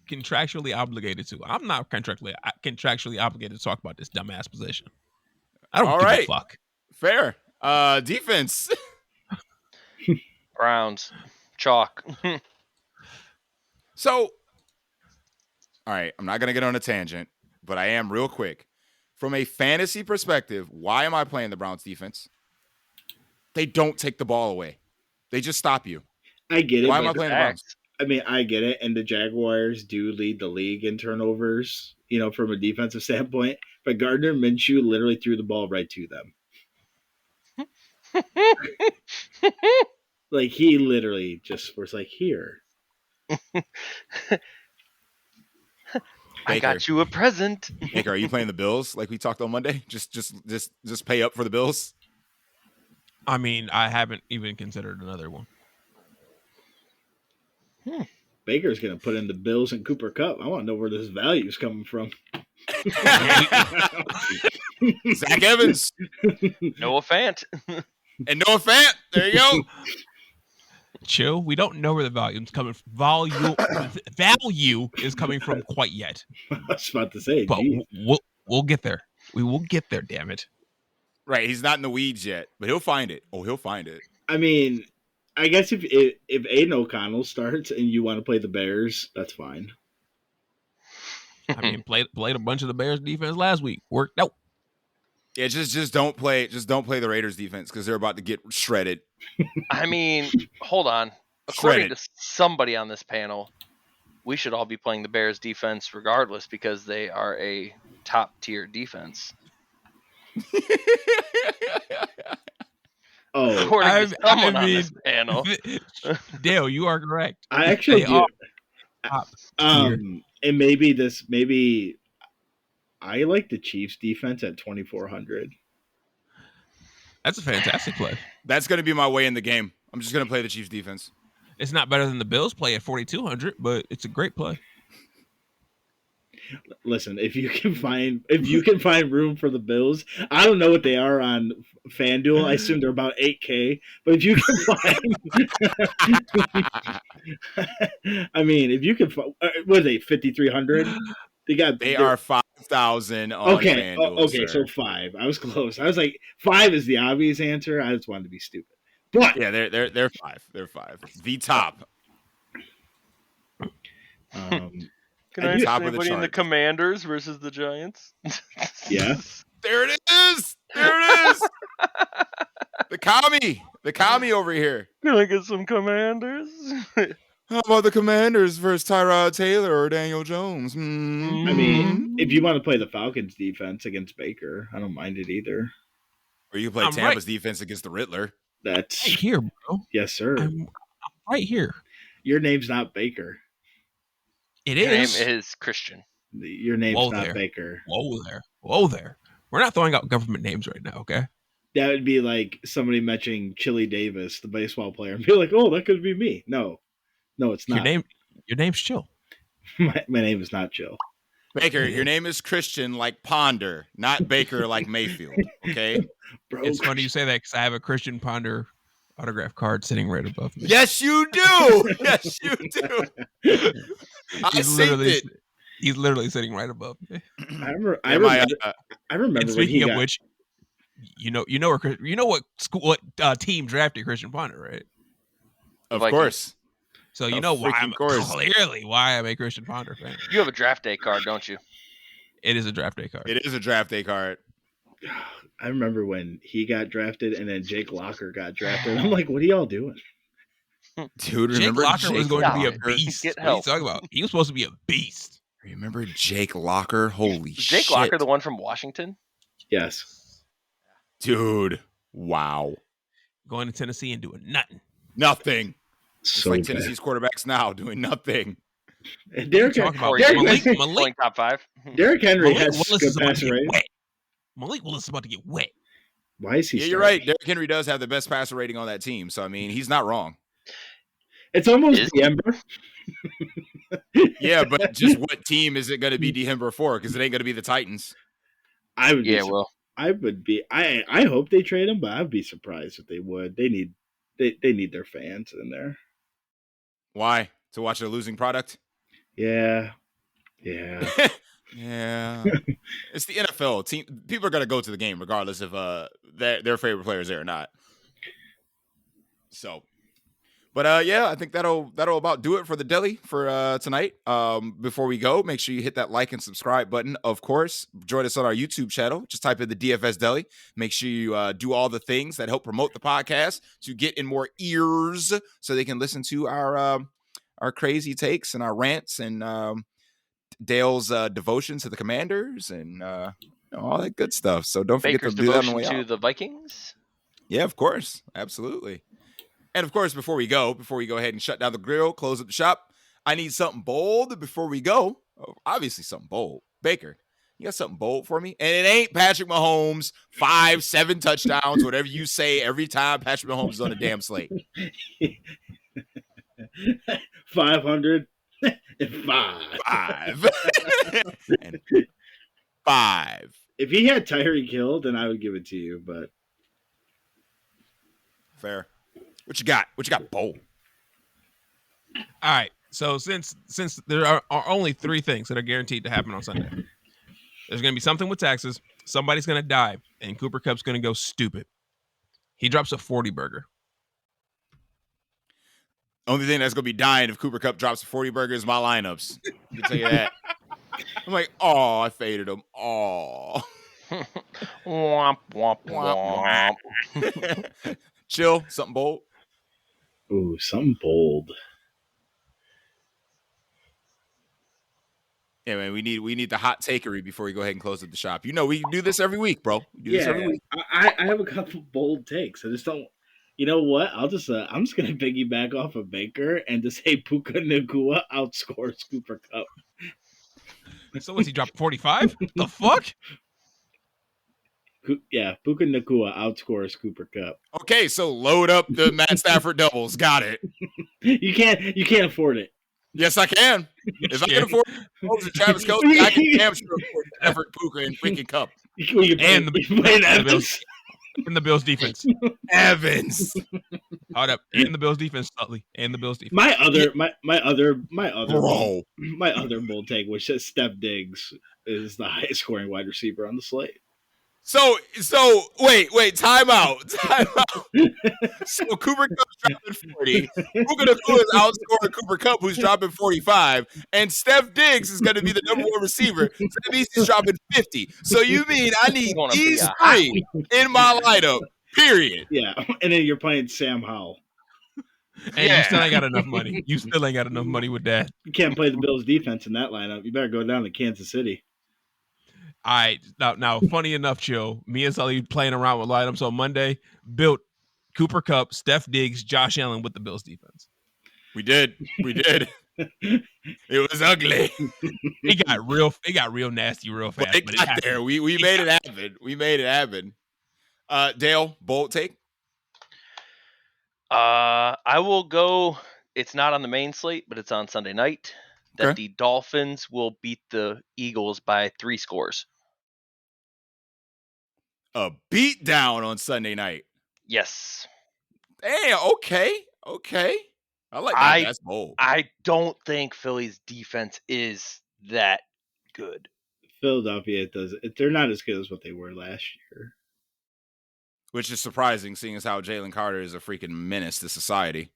contractually obligated to. I'm not contractually obligated to talk about this dumbass position. I don't give a fuck. Fair. Defense. Browns. Chalk. So, all right, I'm not going to get on a tangent, but I am real quick. From a fantasy perspective, why am I playing the Browns defense? They don't take the ball away. They just stop you. I get it. Why am I playing the Browns? I mean, I get it. And the Jaguars do lead the league in turnovers, from a defensive standpoint. But Gardner Minshew literally threw the ball right to them. Like, he literally just was like, here. I got you a present. Baker, are you playing the Bills like we talked on Monday? Just pay up for the Bills. I mean, I haven't even considered another one. Baker's going to put in the Bills and Cooper Kupp. I want to know where this value is coming from. Zach Evans. Noah Fant. And Noah Fant. There you go. Chill. We don't know where the value is coming from. Value is coming from quite yet. I was about to say, but we'll get there. We will get there. Damn it! Right, he's not in the weeds yet, but he'll find it. Oh, he'll find it. I mean, I guess if Aiden O'Connell starts and you want to play the Bears, that's fine. I mean, played a bunch of the Bears defense last week. Worked out. Yeah, just don't play the Raiders defense because they're about to get shredded. I mean, hold on. According to somebody on this panel, we should all be playing the Bears defense regardless because they are a top tier defense. According to someone on this panel. Dale, you are correct. I actually do. And maybe I like the Chiefs defense at 2,400. That's a fantastic play. That's going to be my way in the game. I'm just going to play the Chiefs defense. It's not better than the Bills play at 4,200, but it's a great play. Listen, if you can find room for the Bills, I don't know what they are on FanDuel. I assume they're about 8K. But if you can find, I mean, if you can find, what are they, 5,300? They are 5,000 on FanDuel. Okay, so 5. I was close. I was like 5 is the obvious answer. I just wanted to be stupid. But yeah, they're 5. They're 5. The top. Can I see anybody in the Commanders versus the Giants? Yeah. There it is. The commie over here. Can I get some Commanders? How about the Commanders versus Tyrod Taylor or Daniel Jones? I mean, if you want to play the Falcons defense against Baker, I don't mind it either. Or you can play Tampa's defense against the Riddler. That's right here, bro. Yes, sir. I'm right here. Your name's not Baker. Your name is Christian. Your name's not Baker. Whoa there. We're not throwing out government names right now, okay? That would be like somebody mentioning Chili Davis, the baseball player, and be like, "Oh, that could be me." No, it's not. Your name's Chill. My name is not Chill. Baker, your name is Christian like Ponder, not Baker like Mayfield. Okay. Bro, it's funny you say that because I have a Christian Ponder autograph card sitting right above me. Yes, you do. Yes, you do. He's literally sitting right above me. I remember. And speaking of which, you know what team drafted Christian Ponder, right? Of course. So you know why I'm a Christian Ponder fan. You have a draft day card, don't you? It is a draft day card. It is a draft day card. I remember when he got drafted and then Jake Locker got drafted. I'm like, what are y'all doing? Dude, remember Jake Locker was going to be a beast. What are you talking about? He was supposed to be a beast. Remember Jake Locker? Holy shit. Jake Locker, the one from Washington? Yes. Dude, wow. Going to Tennessee and doing nothing. Nothing. So like Tennessee's quarterbacks now doing nothing. Derrick Henry top 5. Derrick Henry has good passer rating. Malik Willis is about to get wet. Why is he? Yeah, you're right. Derrick Henry does have the best passer rating on that team. So I mean, he's not wrong. It's almost Diember. Yeah, but just what team is it going to be Diember for? Because it ain't going to be the Titans. I would be. I hope they trade him, but I'd be surprised if they would. They need their fans in there. Why? To watch a losing product? Yeah. Yeah. It's the NFL. People are going to go to the game regardless if their favorite player is there or not. So, but yeah, I think that'll about do it for the deli for tonight. Before we go, make sure you hit that like and subscribe button. Of course, join us on our YouTube channel. Just type in the DFS Deli. Make sure you do all the things that help promote the podcast to get in more ears so they can listen to our crazy takes and our rants and Dale's devotion to the Commanders and all that good stuff. So don't forget to do that on the way out. To the Vikings. Yeah, of course, absolutely. And of course, before we go ahead and shut down the grill, close up the shop, I need something bold before we go. Obviously something bold. Baker, you got something bold for me? And it ain't Patrick Mahomes, 5-7 touchdowns, whatever you say every time Patrick Mahomes is on the damn slate. 505. And 5. If he had Tyreek Hill, then I would give it to you, but fair. What you got? What you got, bold? All right. So since there are only 3 things that are guaranteed to happen on Sunday, there's going to be something with taxes. Somebody's going to die, and Cooper Kupp's going to go stupid. He drops a 40 burger. Only thing that's going to be dying if Cooper Kupp drops a 40 burger is my lineups. I can tell you that. I'm like, oh, I faded him. Oh. Womp, womp, womp. Chill. Something bold. Ooh, something bold. Yeah, man, we need the hot takery before we go ahead and close up the shop. You know, we do this every week, bro. We do this every week. I have a couple bold takes. I just don't. You know what? I'm just gonna piggyback off of Baker and to say Puka Nacua outscores Cooper Kupp. So what's he dropped 45? The fuck? Yeah, Puka Nacua outscores Cooper Kupp. Okay, so load up the Matt Stafford doubles. Got it. You can't afford it. Yes, I can. If I can afford Travis Kelce, I can damn sure afford Stafford, Puka, and freaking Kupp. And the Bills defense. Evans. Hold up. And the Bills defense, Utley. And the Bills defense. My other bold take was that Steph Diggs is the highest scoring wide receiver on the slate. So wait, time out. So Cooper Kupp's dropping 40. Puka Nacua is outscoring Cooper Kupp, who's dropping 45, and Steph Diggs is going to be the number 1 receiver. So that means he's dropping 50. So you mean I need these 3 in my lineup? Period. Yeah, and then you're playing Sam Howell. And you still ain't got enough money. You still ain't got enough money with that. You can't play the Bills defense in that lineup. You better go down to Kansas City. All right. Now, funny enough, Chill, me and Sully playing around with lineups on Monday, built Cooper Kupp, Steph Diggs, Josh Allen with the Bills defense. We did. It was ugly. It got real nasty real fast. But it got there. We made it happen. We made it happen. Dale, bold take? I will go. It's not on the main slate, but it's on Sunday night. That the Dolphins will beat the Eagles by 3 scores. A beat down on Sunday night. Yes. Hey, okay. I like that. That's bold. I don't think Philly's defense is that good. Philadelphia they're not as good as what they were last year. Which is surprising, seeing as how Jalen Carter is a freaking menace to society.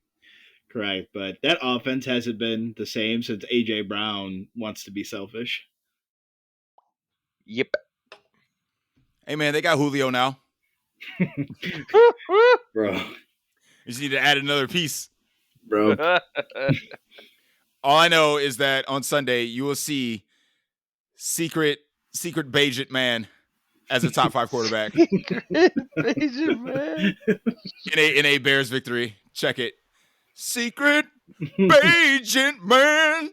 Correct, but that offense hasn't been the same since A.J. Brown wants to be selfish. Yep. Hey, man, they got Julio now. Bro. You just need to add another piece. Bro. All I know is that on Sunday, you will see secret Bajit man as a top 5 quarterback. Bajit man. In a Bears victory. Check it. Secret Bajit man.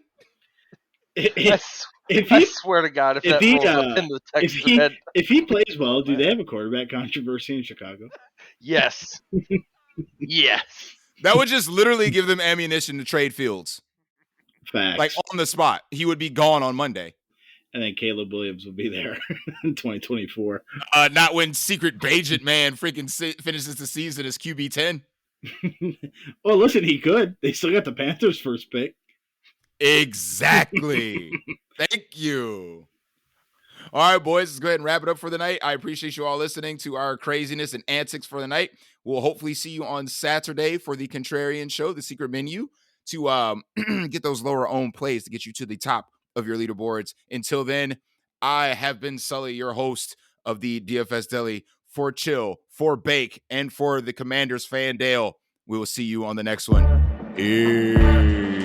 I swear to God, if he plays well, do they have a quarterback controversy in Chicago? Yes. Yes. That would just literally give them ammunition to trade Fields. Facts. Like on the spot. He would be gone on Monday. And then Caleb Williams will be there in 2024. Not when secret Bajit man freaking finishes the season as QB 10. Well, listen, he could. They still got the Panthers' first pick. Exactly. Thank you. All right, boys, let's go ahead and wrap it up for the night. I appreciate you all listening to our craziness and antics for the night. We'll hopefully see you on Saturday for the Contrarian Show, the secret menu, to get those lower owned plays to get you to the top of your leaderboards. Until then, I have been Sully, your host of the DFS Deli. For Chill, for Bake, and for the Commanders fan Dale. We will see you on the next one. Peace.